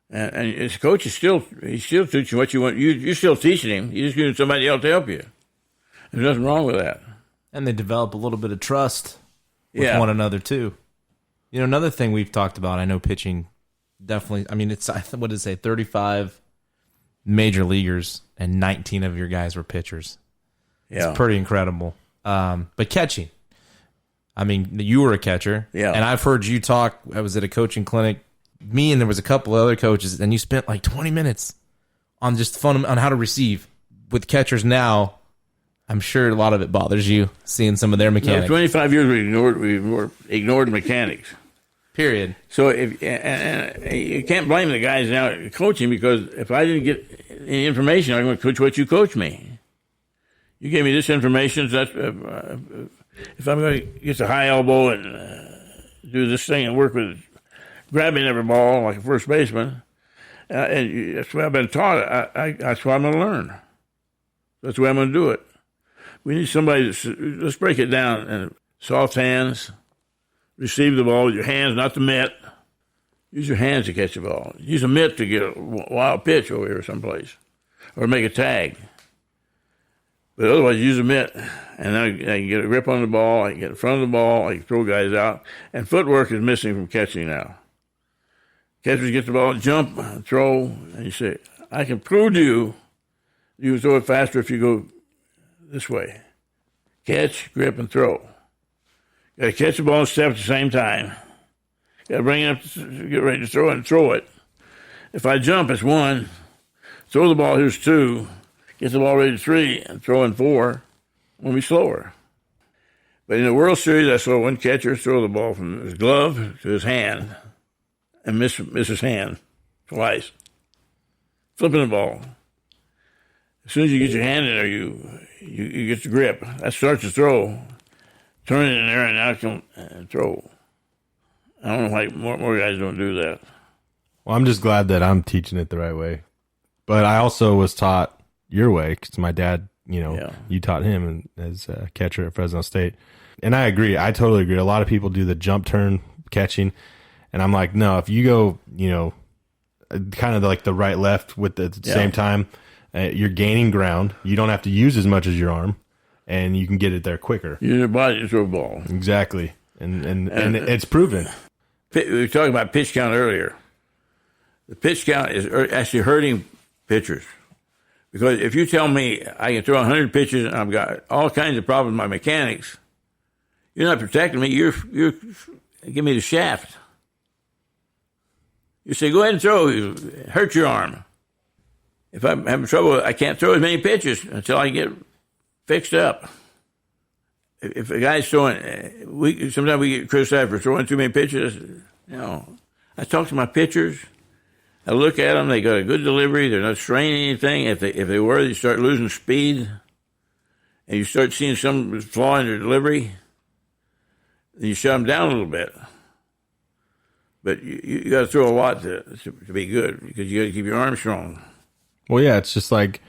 and his coach is still teaching what you want. You're still teaching him. You're just getting somebody else to help you. There's nothing wrong with that.
And they develop a little bit of trust with one another too. You know, another thing we've talked about, I know pitching definitely, I mean, it's, what did it say, 35 major leaguers and 19 of your guys were pitchers.
Yeah.
It's pretty incredible. But catching, I mean, you were a catcher.
Yeah.
And I've heard you talk, I was at a coaching clinic, me and there was a couple of other coaches, and you spent like 20 minutes on just fun on how to receive. With catchers now, I'm sure a lot of it bothers you, seeing some of their mechanics.
25 years we ignored mechanics.
Period.
So and you can't blame the guys now coaching, because if I didn't get any information, I'm going to coach what you coach me. You gave me this information. So that's if I'm going to get the high elbow and do this thing and work with grabbing every ball like a first baseman, and that's what I've been taught. That's what I'm going to learn. That's the way I'm going to do it. We need somebody let's break it down. And soft hands. Receive the ball with your hands, not the mitt. Use your hands to catch the ball. Use a mitt to get a wild pitch over here someplace, or make a tag. But otherwise, use a mitt, and then I can get a grip on the ball. I can get in front of the ball. I can throw guys out. And footwork is missing from catching now. Catchers get the ball, jump, throw, and you say, "I can prove to you can throw it faster if you go this way. Catch, grip, and throw. Got to catch the ball and step at the same time. Got to bring it up, get ready to throw it, and throw it. If I jump, it's 1. Throw the ball, here's 2. Get the ball ready to 3, and throw in 4. We'll be slower. But in the World Series, I saw one catcher throw the ball from his glove to his hand and miss his hand twice. Flipping the ball. As soon as you get your hand in there, you get the grip. That starts the throw. Turn it in there and now come and throw. I don't know why more guys don't do that.
Well, I'm just glad that I'm teaching it the right way. But I also was taught your way because my dad, you taught him as a catcher at Fresno State. And I agree. I totally agree. A lot of people do the jump turn catching. And I'm like, no, if you go, kind of like the right left with the same time, you're gaining ground. You don't have to use as much as your arm. And you can get it there quicker.
Use your body to throw a ball.
Exactly. And it's proven.
We were talking about pitch count earlier. The pitch count is actually hurting pitchers. Because if you tell me I can throw 100 pitches and I've got all kinds of problems with my mechanics, you're not protecting me. You're give me the shaft. You say, go ahead and throw. You hurt your arm. if I'm having trouble, I can't throw as many pitches until I get fixed up. If a guy's throwing, sometimes we get criticized for throwing too many pitches. I talk to my pitchers. I look at them. They got a good delivery. They're not straining anything. If they were, you start losing speed, and you start seeing some flaw in their delivery, then you shut them down a little bit. But you got to throw a lot to be good because you got to keep your arm strong.
Well, yeah, it's just like,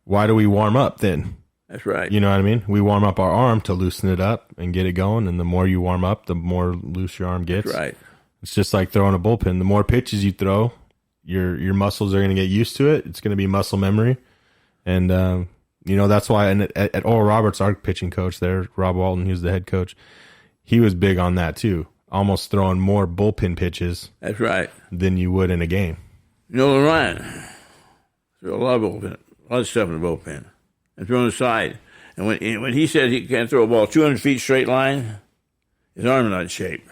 why do we warm up then?
That's right.
You know what I mean? We warm up our arm to loosen it up and get it going, and the more you warm up, the more loose your arm gets.
That's right.
It's just like throwing a bullpen. The more pitches you throw, your muscles are going to get used to it. It's going to be muscle memory. And, that's why at Oral Roberts, our pitching coach there, Rob Walton, he was the head coach, he was big on that too, almost throwing more bullpen pitches.
That's right.
Than you would in a game.
Ryan threw a lot of stuff in the bullpen and throw on the side. And when he said he can't throw a ball 200 feet straight line, his arm is not in shape.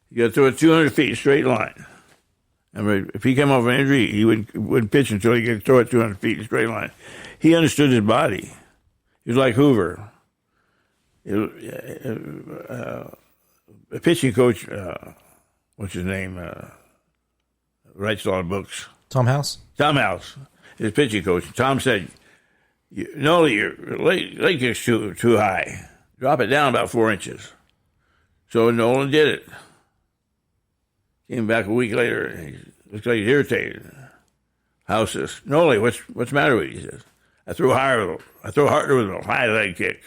You got to throw it 200 feet straight line. I mean, if he came off an injury, he wouldn't pitch until he could throw it 200 feet in straight line. He understood his body. He was like Hoover. A pitching coach, what's his name, writes a lot of books.
Tom House?
Tom House, his pitching coach. Tom said, "No, your leg kick's too high. Drop it down about 4 inches." So Nolan did it. Came back a week later, and he looks like he's irritated. House says, "Noli, what's the matter with you?" He says, I throw harder with a high leg kick."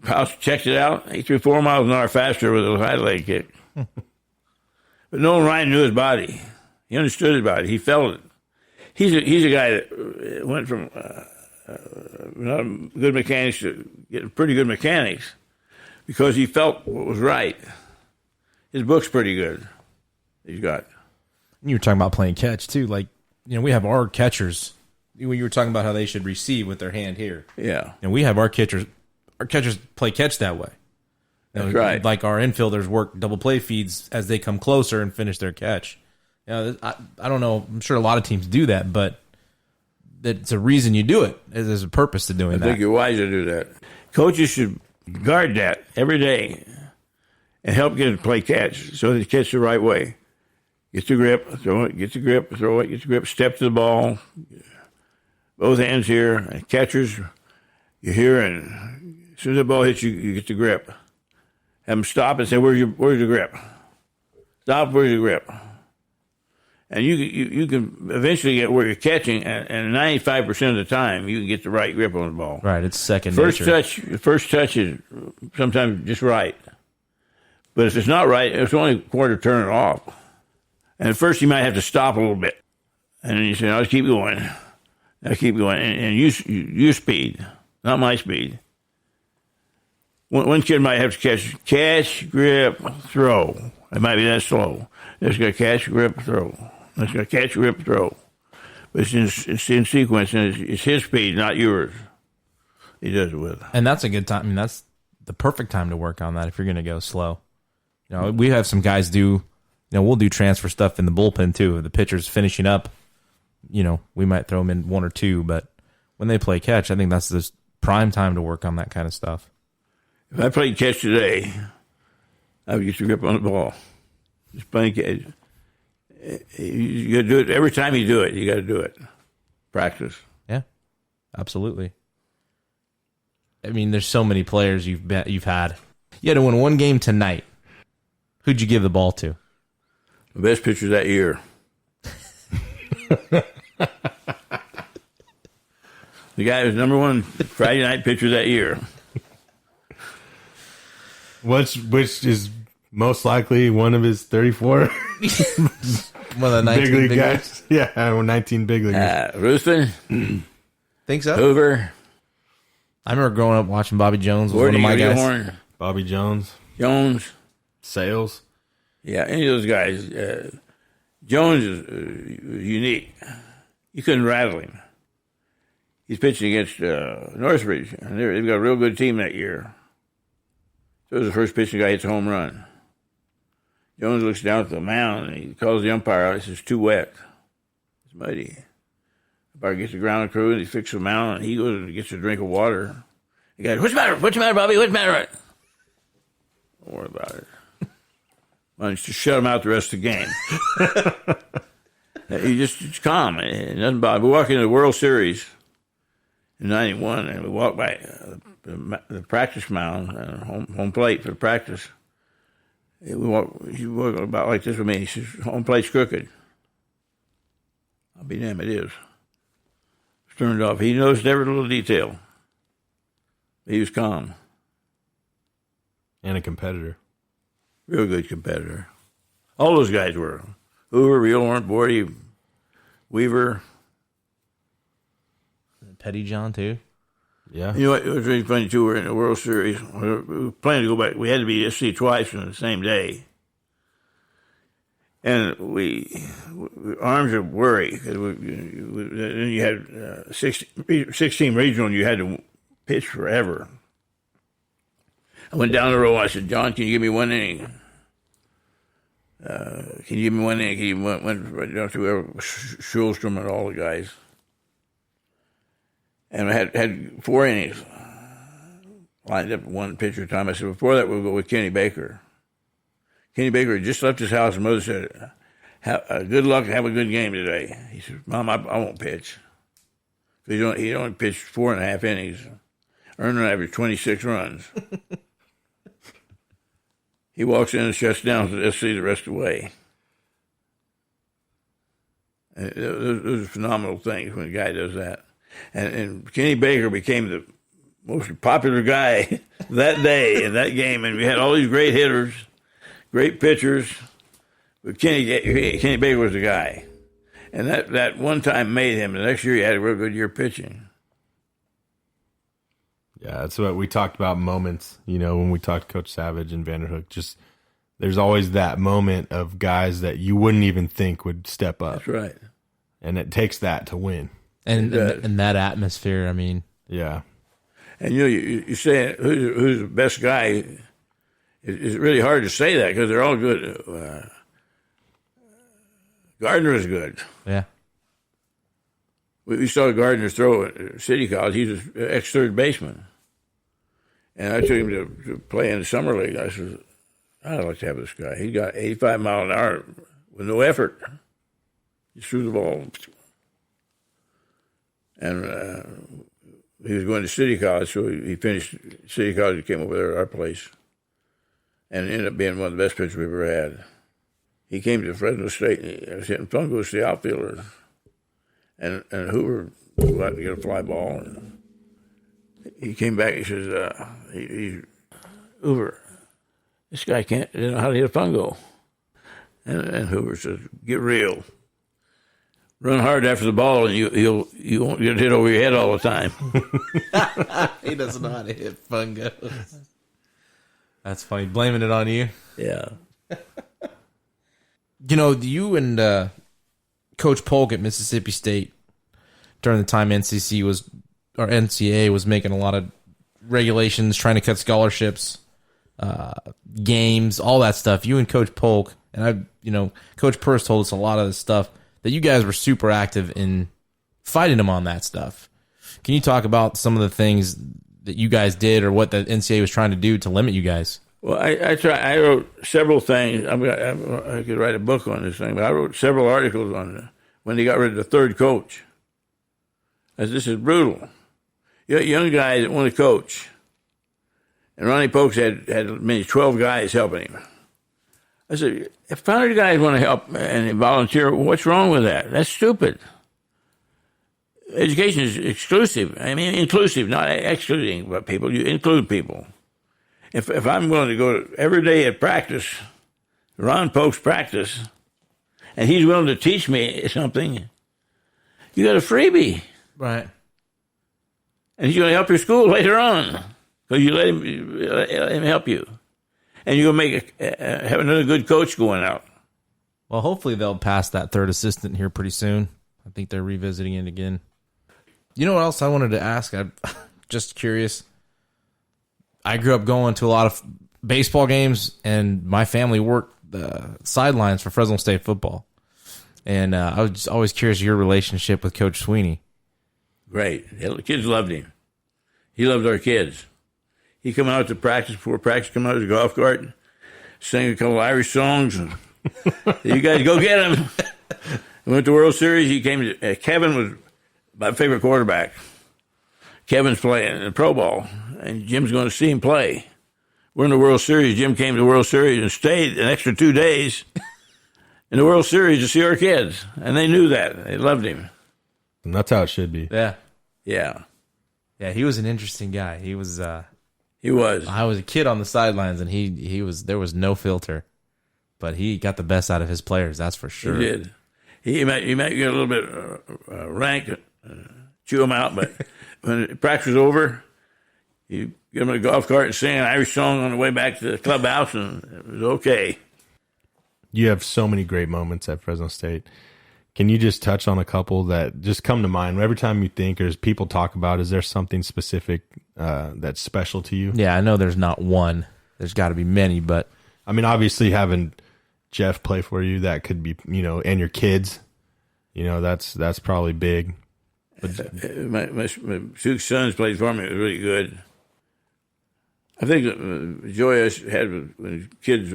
House checked it out. He threw 4 miles an hour faster with a high leg kick. But Nolan Ryan knew his body. He understood his body. He felt it. He's a guy that went from not good mechanics to getting pretty good mechanics because he felt what was right. His book's pretty good. He's got.
You were talking about playing catch too. Like, we have our catchers. You were talking about how they should receive with their hand here.
Yeah.
And we have our catchers. Our catchers play catch that way.
That's right.
Like our infielders work double play feeds as they come closer and finish their catch. I don't know. I'm sure a lot of teams do that, but it's a reason you do it. There's a purpose to doing that.
I think you're wise to do that. Coaches should guard that every day and help get it to play catch so they catch the right way. Get the grip, throw it, get the grip, throw it, get the grip, step to the ball. Both hands here. And catchers, you're here, and as soon as the ball hits you, you get the grip. Have them stop and say, where's your grip? Stop, where's your grip? And you can eventually get where you're catching, and 95% of the time, you can get the right grip on the ball.
Right, it's second
First
nature.
first touch is sometimes just right. But if it's not right, it's only a quarter turn it off. And at first, you might have to stop a little bit. And then you say, I'll keep going. I'll keep going. And use speed, not my speed. One kid might have to catch, grip, throw. It might be that slow. It's got catch, grip, throw. It's got catch, grip, throw. But it's in sequence, and it's his speed, not yours. He does it with.
And that's a good time. I mean, that's the perfect time to work on that if you're going to go slow. We have some guys we'll do transfer stuff in the bullpen too. The pitcher's finishing up, we might throw them in 1 or 2, but when they play catch, I think that's the prime time to work on that kind of stuff.
If I played catch today, I would get your grip on the ball. Just playing catch. You got to do it every time you do it. You got to do it. Practice.
Yeah, absolutely. I mean, there's so many players you've had. You had to win one game tonight. Who'd you give the ball to?
The best pitcher that year. The guy was number 1 Friday night pitcher that year.
Which is most likely one of his 34
One of the 19
big league guys. Yeah, 19 big leaguers.
Ruthven.
Think so?
Hoover.
I remember growing up watching Bobby Jones. Was one of my guys.
Horn,
Bobby Jones. Sales.
Yeah, any of those guys. Jones is unique. You couldn't rattle him. He's pitching against Northridge, and they've got a real good team that year. So it was the first pitching guy hits a home run. Jones looks down at the mound, and he calls the umpire out. He says, too wet. It's muddy. Umpire gets the ground crew, and he fixes the mound, and he goes and gets a drink of water. The guy, what's the matter? What's the matter, Bobby? What's the matter? Don't worry about it. Why don't you just shut him out the rest of the game? He's calm. It doesn't bother. We walk into the World Series in '91, and we walk by the practice mound, home plate for practice. He walk about like this with me. He says, home plate's crooked. I'll be damned, it is. It's turned off. He noticed every little detail. He was calm.
And a competitor.
Real good competitor. All those guys were. Hoover, Reelhorn, Bordy, Weaver.
Petty John, too.
Yeah.
You know what? It was really funny, too. We're in the World Series. We were planning to go back. We had to be at SC twice on the same day. And arms are worry. Then you had 16 regional, and you had to pitch forever. I went down the row. I said, John, can you give me one inning? Can you give me one inning? He went down to Schulstrom and all the guys. And I had 4 innings lined up one pitcher at a time. I said, before that, we'll go with Kenny Baker. Kenny Baker had just left his house, and Mother said, good luck, have a good game today. He said, Mom, I won't pitch. He only pitched 4.5 innings, earned an average 26 runs. He walks in and shuts down to SC the rest of the way. And those are phenomenal things when a guy does that. And Kenny Baker became the most popular guy that day in that game. And we had all these great hitters, great pitchers. But Kenny Baker was the guy. And that one time made him. The next year he had a real good year pitching.
Yeah, that's what we talked about moments, when we talked to Coach Savage and Vanderhook. Just there's always that moment of guys that you wouldn't even think would step up.
That's right.
And it takes that to win.
And that atmosphere, I mean.
Yeah.
And you say who's the best guy. It's really hard to say that because they're all good. Gardner is good.
Yeah.
We saw Gardner throw at City College. He's an ex-third baseman. And I took him to play in the summer league. I said, I'd like to have this guy. He got 85 miles an hour with no effort. He threw the ball. And he was going to City College, so he finished City College and came over there at our place. And ended up being one of the best pitchers we've ever had. He came to Fresno State, and I was hitting Fungos, the outfielder. And Hoover let me get a fly ball. And he came back, he says, Hoover, this guy doesn't know how to hit a fungo. And Hoover says, get real. Run hard after the ball, and you won't get hit over your head all the time.
He doesn't know how to hit fungos. That's funny. Blaming it on you.
Yeah.
You and Coach Polk at Mississippi State during the time NCAA was making a lot of regulations, trying to cut scholarships, games, all that stuff. You and Coach Polk and Coach Purse told us a lot of the stuff that you guys were super active in fighting them on that stuff. Can you talk about some of the things that you guys did or what the NCAA was trying to do to limit you guys?
Well, I wrote several things. I could write a book on this thing, but I wrote several articles on when they got rid of the third coach. I said, this is brutal. You got young guys that want to coach. And Ronnie Polk had maybe 12 guys helping him. I said, if 100 guys want to help and volunteer, what's wrong with that? That's stupid. Education is exclusive. I mean, inclusive, not excluding people. You include people. If I'm willing to go every day at practice, Ron Polk's practice, and he's willing to teach me something, you got a freebie.
Right.
And he's going to help your school later on because you let him help you. And you're going to have another good coach going out.
Well, hopefully they'll pass that third assistant here pretty soon. I think they're revisiting it again. You know what else I wanted to ask? I'm just curious. I grew up going to a lot of baseball games, and my family worked the sidelines for Fresno State football. And I was just always curious your relationship with Coach Sweeney.
Great. The kids loved him. He loved our kids. He'd come out to practice, before practice, come out to the golf cart, sing a couple Irish songs, and you guys go get him. We went to World Series. He came to, Kevin was my favorite quarterback. Kevin's playing in the Pro Bowl, and Jim's going to see him play. We're in the World Series. Jim came to the World Series and stayed an extra 2 days in the World Series to see our kids, and they knew that. They loved him.
And that's how it should be.
Yeah.
Yeah.
Yeah, he was an interesting guy. He was.
He was.
I was a kid on the sidelines, and he was. There was no filter, but he got the best out of his players. That's for sure.
He did. He might get a little bit rank, chew him out, but when practice was over, you get him in a golf cart and sing an Irish song on the way back to the clubhouse, and it was okay.
You have so many great moments at Fresno State. Can you just touch on a couple that just come to mind? Every time you think or as people talk about, is there something specific that's special to you?
Yeah, I know there's not one. There's got to be many, but
I mean, obviously having Jeff play for you, that could be, and your kids, that's probably big. But
my 2 sons played for me. It was really good. I think the joy I had when kids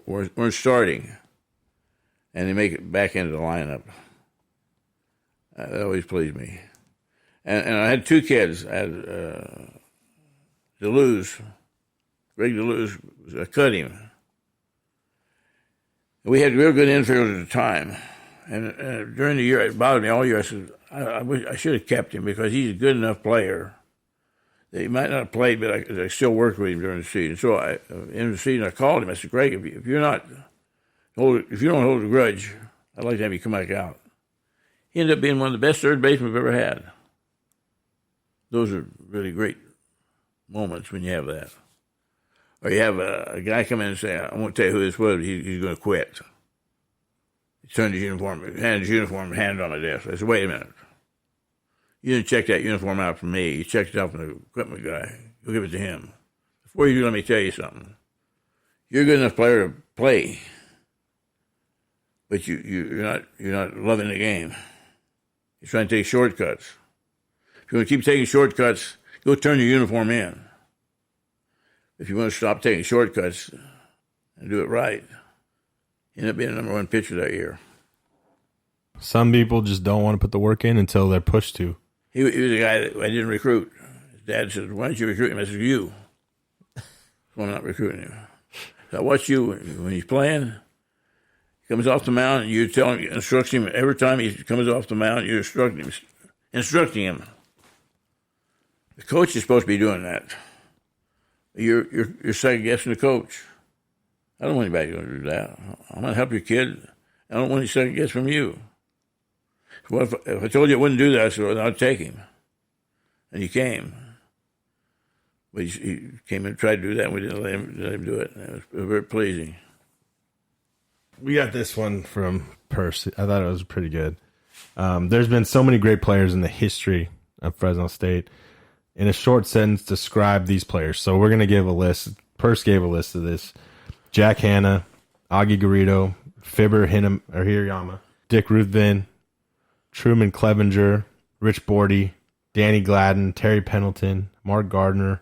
weren't starting and they make it back into the lineup. That always pleased me. And I had 2 kids. I had DeLuz, Greg DeLuz. I cut him. We had real good infielders at the time. And during the year, it bothered me all year. I said, I wish I should have kept him because he's a good enough player that he might not have played, but I still worked with him during the season. So in the season, I called him. I said, Greg, if you don't hold a grudge, I'd like to have you come back out. He ended up being one of the best third basemen we've ever had. Those are really great moments when you have that. Or you have a guy come in and say, I won't tell you who this was, but he's going to quit. He turned his uniform, handed it on my desk. I said, wait a minute. You didn't check that uniform out for me. You checked it out from the equipment guy. Go give it to him. Before you do, let me tell you something. You're a good enough player to play, but you're not loving the game. You're trying to take shortcuts. If you want to keep taking shortcuts, go turn your uniform in. If you want to stop taking shortcuts and do it right, you end up being the number 1 pitcher that year.
Some people just don't want to put the work in until they're pushed to.
He was a guy that I didn't recruit. His dad said, why don't you recruit him? I said, you. So I'm not recruiting him. So I watch you when he's playing. He comes off the mound, and you tell him, you instruct him. Every time he comes off the mound, you're instructing him. The coach is supposed to be doing that. You're second-guessing the coach. I don't want anybody going to do that. I'm going to help your kid. I don't want any second guess from you. Well, if I told you I wouldn't do that, I said, well, I'd take him. And he came. But he came and tried to do that, and we didn't let him do it. It was very pleasing.
We got this one from Percy. I thought it was pretty good. There's been so many great players in the history of Fresno State. In a short sentence, describe these players. So we're going to give a list. Percy gave a list of this. Jack Hanna, Augie Garrido, Fibber Hirayama, Dick Ruthven, Truman Clevenger, Rich Bordy, Danny Gladden, Terry Pendleton, Mark Gardner,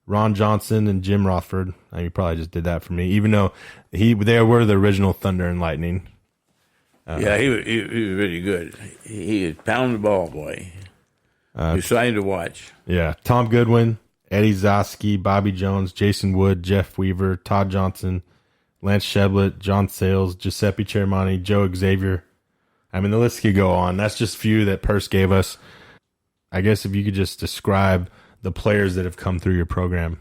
Ron Johnson, and Jim Rothford. You probably just did that for me, even though they were the original Thunder and Lightning.
Yeah, he was really good. He pounded the ball, boy. He was exciting to watch.
Yeah, Tom Goodwin, Eddie Zosky, Bobby Jones, Jason Wood, Jeff Weaver, Todd Johnson, Lance Sheblet, John Sales, Giuseppe Chermani, Joe Xavier. I mean, the list could go on. That's just a few that Perce gave us. I guess if you could just describe the players that have come through your program.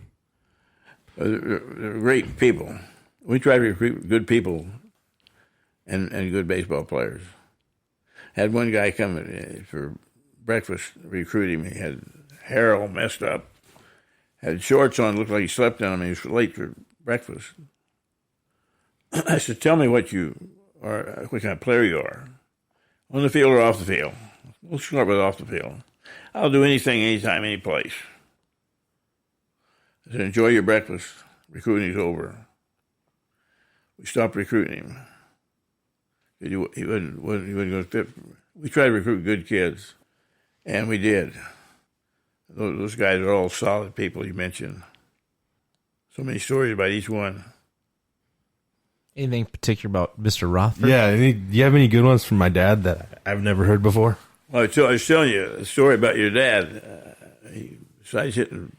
They're great people. We try to recruit good people and good baseball players. Had one guy come for breakfast, recruit him. He had hair all messed up, had shorts on, looked like he slept on them, and he was late for breakfast. I said, tell me what you are, what kind of player you are. On the field or off the field? We'll start with off the field. I'll do anything, anytime, any place. I said, enjoy your breakfast. Recruiting's over. We stopped recruiting him. He wasn't going to fit. We tried to recruit good kids, and we did. Those guys are all solid people you mentioned. So many stories about each one.
Anything particular about Mr. Rothford?
Yeah. Do you have any good ones from my dad that I've never heard before?
Well, I was telling you a story about your dad. Besides hitting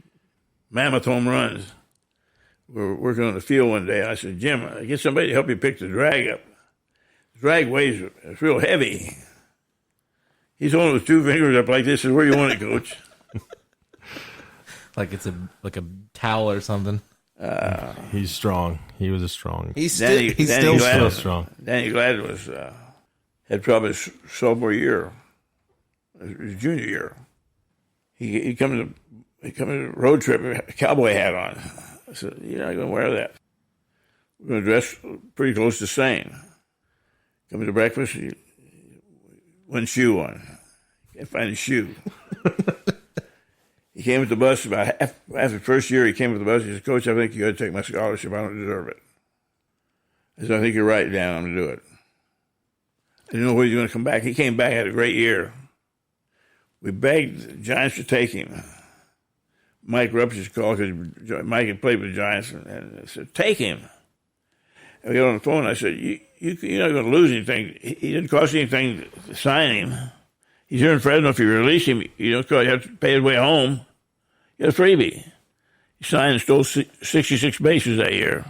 mammoth home runs, we were working on the field one day. I said, Jim, get somebody to help you pick the drag up. The drag weighs, it's real heavy. He's holding with 2 fingers up like this. Is where you want it, Coach.
Like it's like a towel or something.
He's strong. He was a strong.
He's still
strong.
Danny Glad was had probably his sophomore year, his junior year. He come to a road trip with a cowboy hat on. I said, "You're not going to wear that. We're going to dress pretty close to same." Coming to breakfast, one shoe on. Can't find his shoe. He came with the bus about after the first year. He came with the bus. He said, "Coach, I think you got to take my scholarship. I don't deserve it." I said, "I think you're right, Dan. I'm going to do it." I didn't know where he was going to come back. He came back, had a great year. We begged the Giants to take him. Mike Rupcich called because Mike had played with the Giants, and I said, "Take him." And we got on the phone. I said, "You're not going to lose anything. He didn't cost anything to sign him. He's here in Fresno. If you release him, you have to pay his way home. You got a freebie." He signed and stole 66 bases that year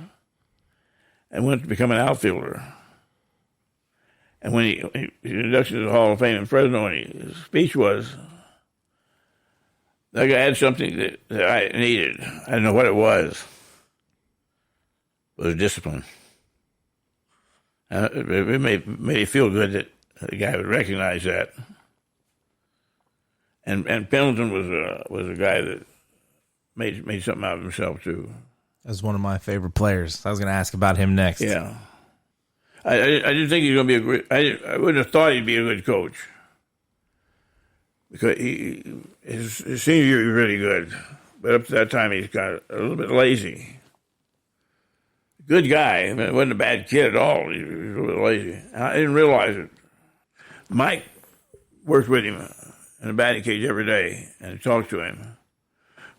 and went to become an outfielder. And when he inducted to the Hall of Fame in Fresno, and his speech was, that guy had something that I needed. I didn't know what it was. It was discipline. It made me feel good that the guy would recognize that. And Pendleton was a guy that made something out of himself too.
That's one of my favorite players. I was going to ask about him next.
Yeah, I didn't think he was going to be a great. I wouldn't have thought he'd be a good coach because his senior year he was really good, but up to that time he's got a little bit lazy. Good guy. I mean, wasn't a bad kid at all. He was a little bit lazy. I didn't realize it. Mike worked with him in the batting cage every day and talked to him.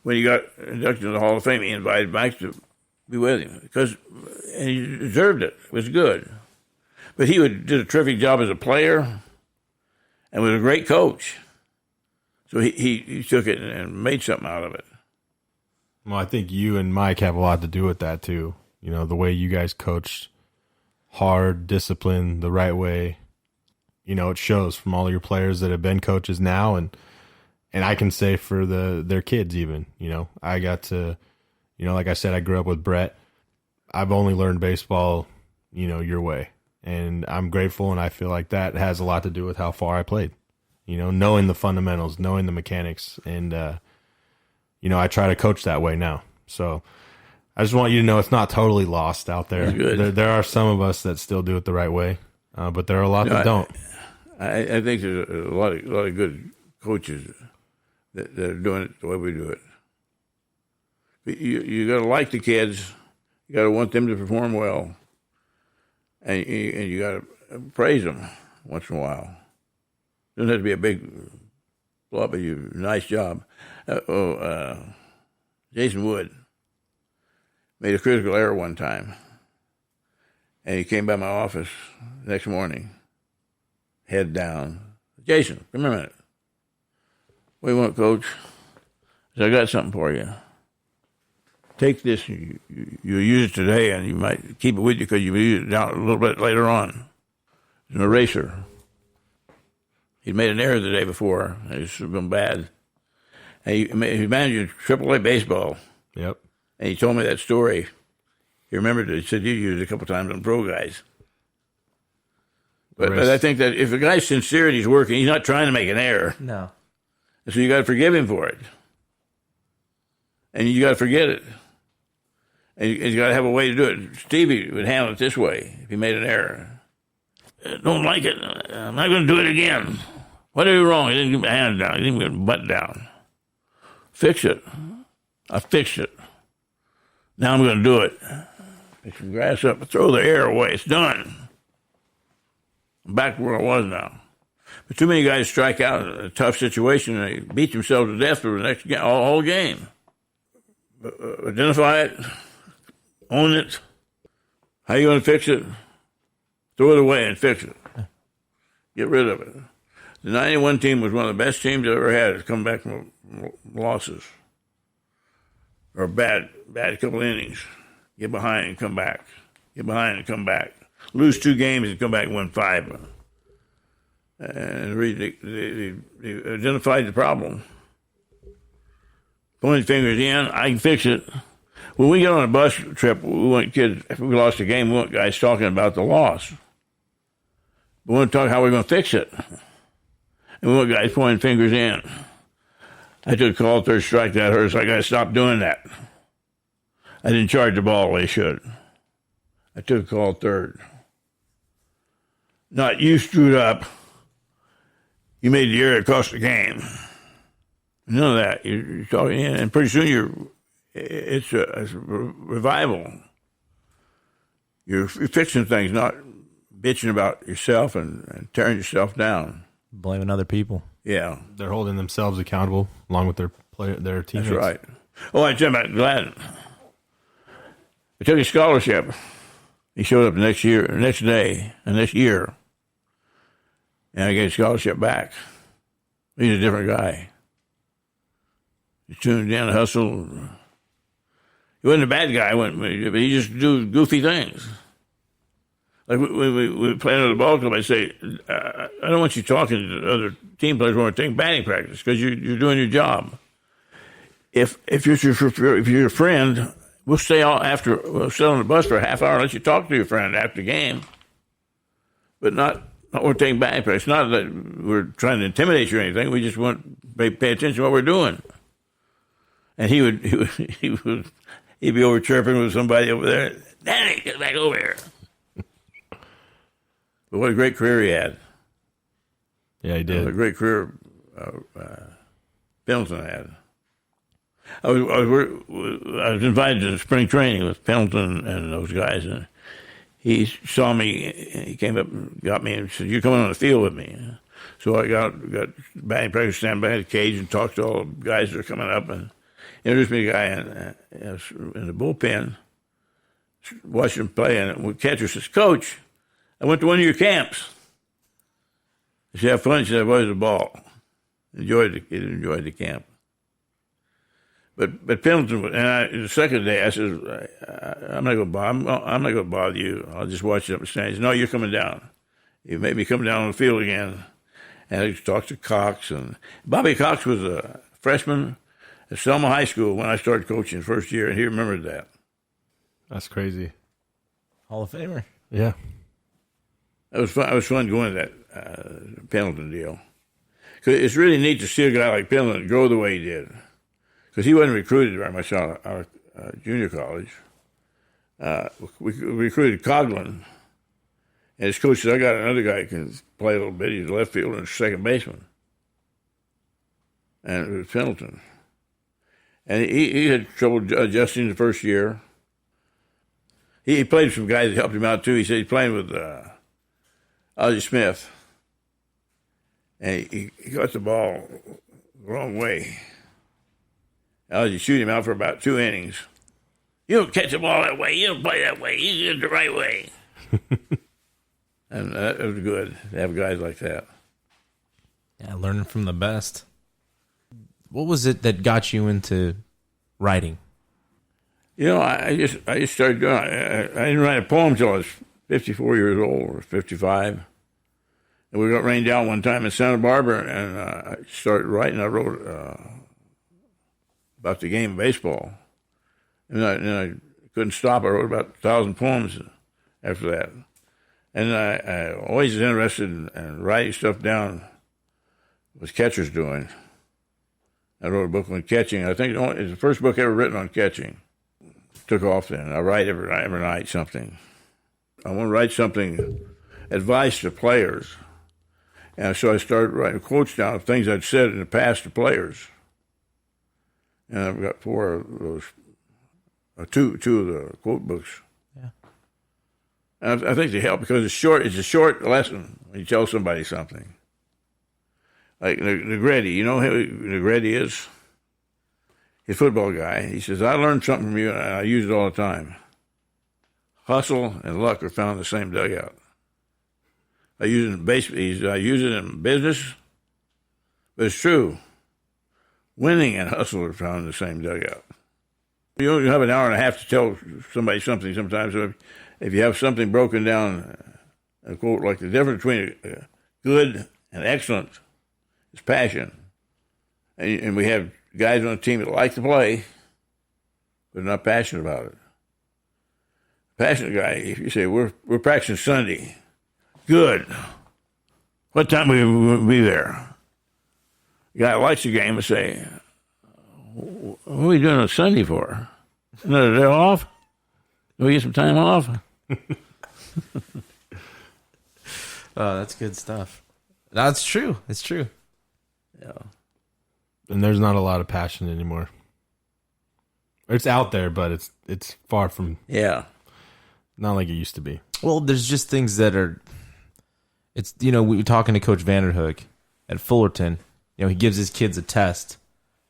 When he got inducted to the Hall of Fame, he invited Mike to be with him and he deserved it. It was good. But he did a terrific job as a player and was a great coach. So he took it and made something out of it.
Well, I think you and Mike have a lot to do with that too. You know, the way you guys coached hard, disciplined, the right way. You know, it shows from all your players that have been coaches now, and I can say for their kids even. You know, I got to, you know, like I said, I grew up with Brett. I've only learned baseball, you know, your way, and I'm grateful, and I feel like that has a lot to do with how far I played. You know, knowing the fundamentals, knowing the mechanics, and you know, I try to coach that way now. So I just want you to know it's not totally lost out there. There are some of us that still do it the right way, but there are a lot that don't.
I think there's a lot of good coaches that are doing it the way we do it. But you got to like the kids. You got to want them to perform well, and you got to praise them once in a while. Doesn't have to be a big blow up, but you nice job. Jason Wood made a critical error one time, and he came by my office the next morning, head down. "Jason, come here a minute. What do you want, Coach?" I said, "I got something for you. Take this. You use it today, and you might keep it with you because you will use it down a little bit later on. It's an eraser." He'd made an error the day before. It's been bad. And he managed AAA baseball.
Yep.
And he told me that story. He remembered it. He said, "You used it a couple times on pro guys." But I think that if a guy's sincere and he's working, he's not trying to make an error.
No.
And so you got to forgive him for it. And you got to forget it. And you got to have a way to do it. Stevie would handle it this way if he made an error. "Don't like it. I'm not going to do it again. What are you wrong?" He didn't get my hand down. He didn't get my butt down. "Fix it." I fixed it. Now I'm going to do it. Pick some grass up and throw the air away. It's done. back where I was now. But too many guys strike out in a tough situation and they beat themselves to death for the next game, whole game. Identify it, own it. How you going to fix it? Throw it away and fix it. Get rid of it. The 91 team was one of the best teams I ever had to come back from losses or bad couple innings. Get behind and come back. Get behind and come back. Lose 2 games and come back and win 5. And they identified the problem. Pointing fingers in, I can fix it. When we get on a bus trip, we want kids, if we lost a game, we want guys talking about the loss. We want to talk how we're going to fix it. And we want guys pointing fingers in. I took a call, third strike, that hurts. I got to stop doing that. I didn't charge the ball the way I should. I took a call third. Not you screwed up. You made the error that cost the game. None of that. You're talking, and pretty soon it's a revival. You're fixing things, not bitching about yourself and tearing yourself down.
Blaming other people.
Yeah.
They're holding themselves accountable along with their teammates.
That's right. Oh, I tell you about Gladden. I took a scholarship. He showed up the next year, and next year, and I got a scholarship back. He's a different guy. He tuned in, hustled. He wasn't a bad guy, but he just do goofy things. Like we play under the ball club, I say, I don't want you talking to other team players when we're taking batting practice because you're doing your job. If you're a friend, we'll stay on the bus for a half hour and let you talk to your friend after the game. But not when we're taking batting practice. Not that we're trying to intimidate you or anything. We just want to pay attention to what we're doing. And he'd be over chirping with somebody over there. Danny, get back over here. But what a great career he had.
Yeah, he did.
What a great career Pendleton had. I was invited to spring training with Pendleton and those guys, and he saw me. He came up and got me and said, "You're coming on the field with me." So I got batting practice, stand by the cage, and talked to all the guys that are coming up, and introduced me to a guy in the bullpen, watching him play, and the catcher says, "Coach, I went to one of your camps." He said, "Have fun." He said, "What is the ball?" He enjoyed the camp. But Pendleton, and the second day, I said, I'm not going to bother you. I'll just watch you up the stands. He said, "No, you're coming down. You made me come down on the field again." And I talked to Cox, and Bobby Cox was a freshman at Selma High School when I started coaching first year, and he remembered that.
That's crazy.
Hall of Famer.
Yeah.
It was fun. It was fun going to that Pendleton deal. Cause it's really neat to see a guy like Pendleton grow the way he did. Because he wasn't recruited very much out of junior college. We recruited Coughlin. And his coach said, "I got another guy who can play a little bit. He's a left fielder and second baseman." And it was Pendleton. And he had trouble adjusting the first year. He played with some guys that helped him out, too. He said he's playing with Ozzie Smith. And he got the ball the wrong way. Ozzie shoot him out for about 2 innings. "You don't catch the ball that way. You don't play that way. You do it the right way." And that was good to have guys like that.
Yeah, learning from the best. What was it that got you into writing?
You know, I just started doing it. I didn't write a poem until I was 54 years old or 55. And we got rained down one time in Santa Barbara, and I started writing. I wrote about the game of baseball. And I couldn't stop. I wrote about 1,000 poems after that. And I always was interested in writing stuff down what catchers doing. I wrote a book on catching. I think it's the first book ever written on catching. Took off then. I write every night something. I want to write something, advice to players. And so I started writing quotes down of things I'd said in the past to players. And I've got 4 of those, two of the quote books. Yeah. I think they help because it's short. It's a short lesson when you tell somebody something. Like Negretti, you know who Negretti is? He's a football guy. He says, I learned something from you, and I use it all the time. Hustle and luck are found in the same dugout. I use it in business, but it's true. Winning and hustle are found in the same dugout. You only have an hour and a half to tell somebody something sometimes. So if you have something broken down, a quote like the difference between good and excellent is passion. And we have guys on the team that like to play, but are not passionate about it. Passionate guy, if you say, we're practicing Sunday. Good. What time will we be there? The guy likes the game and say, what are we doing on Sunday for? Another day off? Do we get some time off?
Oh, that's good stuff. That's true. It's true.
Yeah.
And there's not a lot of passion anymore. It's out there, but it's far from not like it used to be.
Well, there's just things that are. It's we were talking to Coach Vanderhook at Fullerton. He gives his kids a test,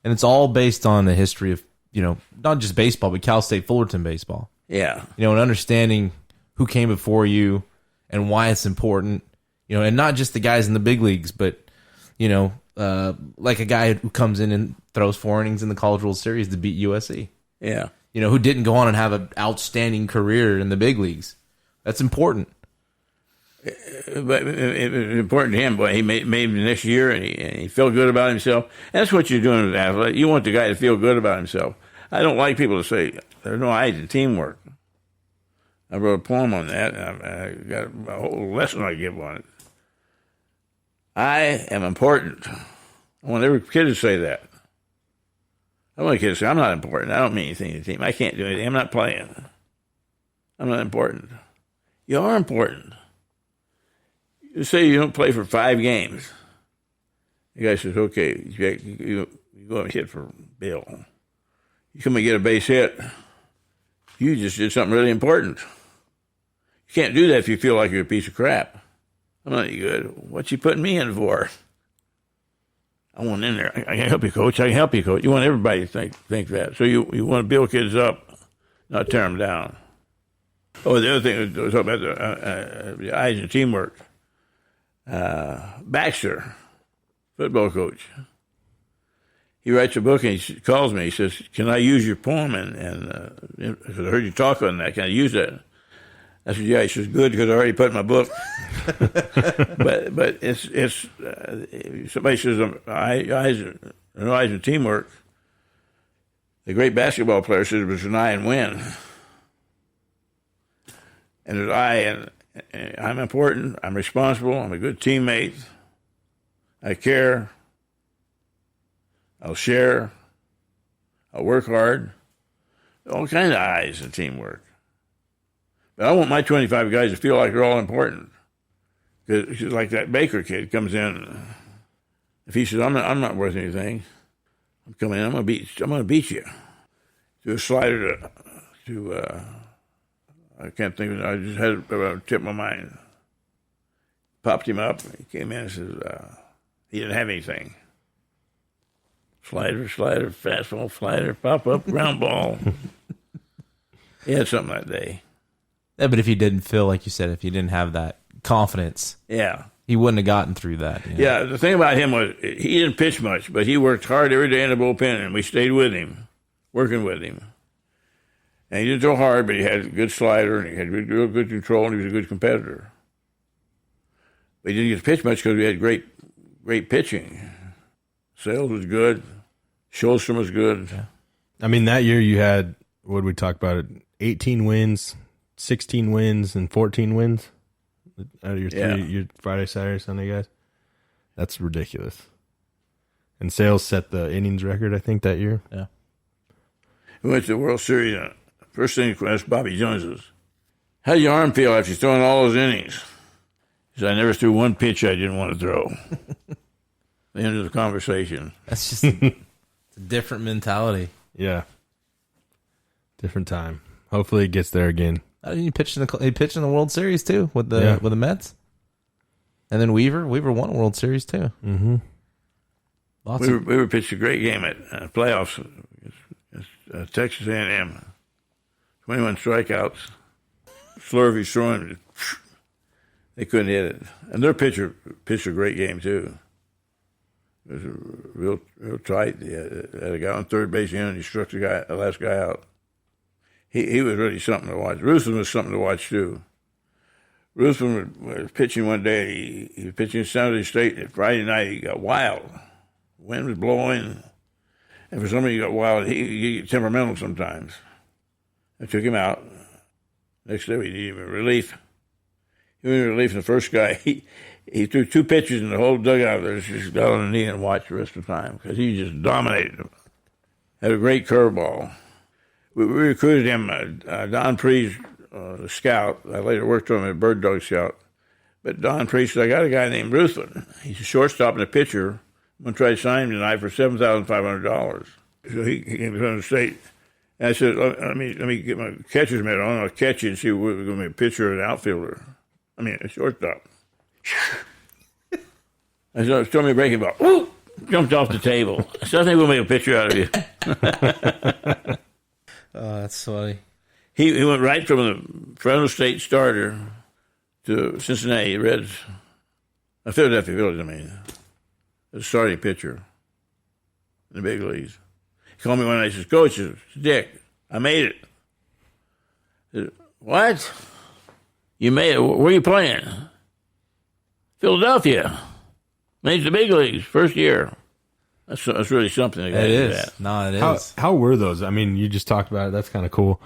and it's all based on the history of not just baseball, but Cal State Fullerton baseball.
Yeah.
And understanding who came before you and why it's important. And not just the guys in the big leagues, but like a guy who comes in and throws 4 innings in the College World Series to beat USC.
Yeah.
Who didn't go on and have an outstanding career in the big leagues. That's important.
But it was important to him. But he made it this year, and he felt good about himself. That's what you're doing with an athlete. You want the guy to feel good about himself. I don't like people to say, there's no I's in teamwork. I wrote a poem on that, and I got a whole lesson I give on it. I am important. I want every kid to say that. I want a kid to say, I'm not important. I don't mean anything to the team. I can't do anything. I'm not playing. I'm not important. You are important. You say you don't play for 5 games. The guy says, okay, you go and hit for Bill. You come and get a base hit. You just did something really important. You can't do that if you feel like you're a piece of crap. I'm not any good. What you putting me in for? I want in there. I can help you, coach. I can help you, coach. You want everybody to think that. So you want to build kids up, not tear them down. Oh, the other thing was about the eyes and teamwork. Baxter, football coach, he writes a book and he calls me. He says, can I use your poem? And I heard you talk on that. Can I use that? I said, yeah. He says, good, because I already put it in my book. but it's somebody says, eyes and teamwork. The great basketball player says it was an I and win. And there's I, and I'm important, I'm responsible, I'm a good teammate, I care, I'll share, I'll work hard, all kinds of I's in teamwork. But I want my 25 guys to feel like they're all important. Because like that Baker kid comes in, if he says, I'm not worth anything, I'm coming in, I'm gonna beat you. Do a slider to I can't think of it. I just had it around the tip of my mind. Popped him up. He came in and says, he didn't have anything. Slider, fastball, slider, pop up, ground ball. He had something that day.
Yeah, but if he didn't feel, like you said, if he didn't have that confidence, he wouldn't have gotten through that.
Yeah, the thing about him was he didn't pitch much, but he worked hard every day in the bullpen, and we stayed with him, working with him. And he didn't throw hard, but he had a good slider, and he had real good control, and he was a good competitor. But he didn't get to pitch much because we had great pitching. Sales was good. Schulstrom was good.
Yeah. I mean, that year you had, what did we talk about it? 18 wins, 16 wins, and 14 wins out of your Friday, Saturday, Sunday guys. That's ridiculous. And Sales set the innings record, I think, that year.
Yeah.
We went to the World Series. First thing I asked Bobby Jones was, how did your arm feel after throwing all those innings? He said, I never threw one pitch I didn't want to throw. The end of the conversation.
That's just it's a different mentality.
Yeah. Different time. Hopefully it gets there again.
He pitched in the World Series too with the Mets. And then Weaver won a World Series too.
Mm-hmm.
Weaver pitched a great game at playoffs. Texas A&M. 21 strikeouts. Slurvey throwing. They couldn't hit it. And their pitcher pitched a great game too. It was real tight. They had a guy on third base and he struck the last guy out. He was really something to watch. Ruthven was something to watch too. Ruthven was pitching one day. He was pitching at San Jose State. And Friday night he got wild. Wind was blowing. And for somebody he got wild, he get temperamental sometimes. I took him out. Next day we needed him in relief. He went in relief, and the first guy, he threw 2 pitches in the whole dugout. There, just got on the knee and watched the rest of the time because he just dominated him. Had a great curveball. We recruited him, Don Priest, the scout. I later worked for him at Bird Dog Scout. But Don Priest said, I got a guy named Ruthven. He's a shortstop and a pitcher. I'm going to try to sign him tonight for $7,500. So he came to Fresno State. And I said, let me get my catcher's mitt on. I'll catch you and see if we're going to be a pitcher or an outfielder. I mean, a shortstop. I said, show me a breaking ball. Woo! Jumped off the table. I said, I think we'll make a pitcher out of you.
Oh, that's funny.
He went right from the Fresno State starter to Cincinnati Reds. Philadelphia Phillies, I mean. As a starting pitcher in the big leagues. He called me one night and says, Coach, it's Dick, I made it. I said, what? You made it? Where are you playing? Philadelphia. Made the big leagues, first year. That's really something.
It is. That. No, it is.
How were those? I mean, you just talked about it. That's kind of cool.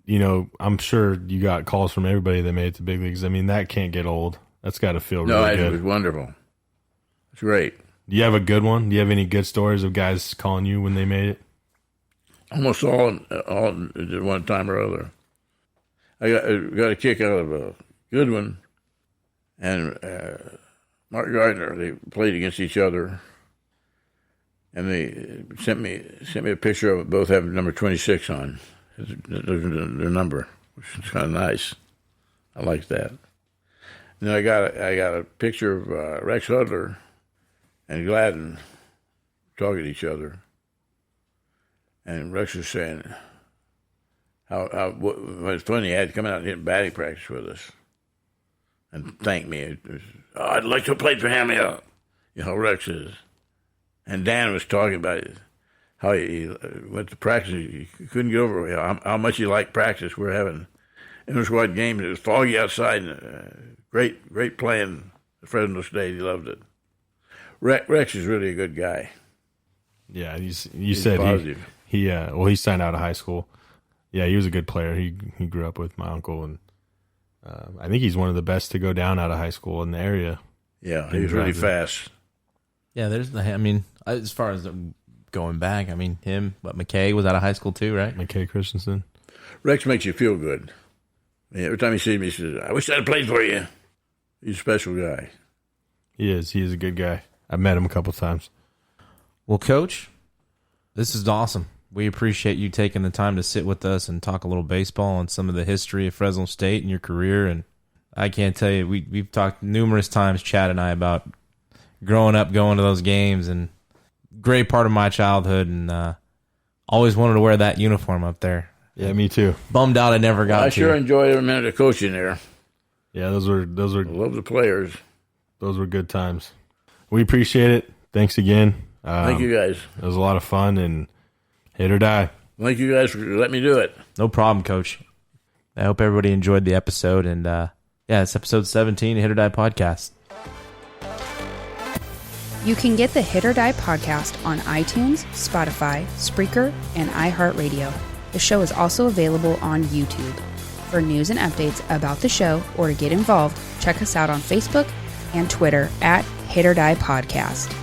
You know, I'm sure you got calls from everybody that made it to big leagues. I mean, that can't get old. That's got to feel really good.
No, it was wonderful. It's great.
Do you have a good one? Do you have any good stories of guys calling you when they made it?
Almost all at one time or other. I got a kick out of a good one, and Mark Gardner. They played against each other, and they sent me a picture of both having number 26 on their number, which is kind of nice. I like that. And then I got a picture of Rex Hudler and Gladden talking to each other, and Rex was saying it's funny. He had to come out and hit batting practice with us and thank me. I'd like to play for him. You know, Rex is. And Dan was talking about it, how he went to practice. He couldn't get over how much he liked practice. We're having inter-squad games. It was foggy outside. And, great playing at Fresno State. He loved it. Rex is really a good guy.
Yeah, he's said positive. He signed out of high school. Yeah, he was a good player. He grew up with my uncle, and I think he's one of the best to go down out of high school in the area.
Yeah, he was really fast.
Yeah, as far as going back, McKay was out of high school too, right?
McKay Christensen.
Rex makes you feel good. Every time he sees me, he says, I wish I'd have played for you. He's a special guy.
He is. He is a good guy. I've met him a couple times.
Well, Coach, this is awesome. We appreciate you taking the time to sit with us and talk a little baseball and some of the history of Fresno State and your career. And I can't tell you, we've talked numerous times, Chad and I, about growing up, going to those games, and great part of my childhood, and always wanted to wear that uniform up there.
Yeah, me too.
Bummed out I never got to.
I sure enjoyed every minute of coaching there.
Yeah, those were. I
love the players.
Those were good times. We appreciate it. Thanks again.
Thank you guys.
It was a lot of fun, and hit or die.
Thank you guys for letting me do it.
No problem, Coach. I hope everybody enjoyed the episode, and it's episode 17, Hit or Die podcast.
You can get the Hit or Die podcast on iTunes, Spotify, Spreaker, and iHeartRadio. The show is also available on YouTube. For news and updates about the show or to get involved, check us out on Facebook and Twitter at Hit or Die Podcast.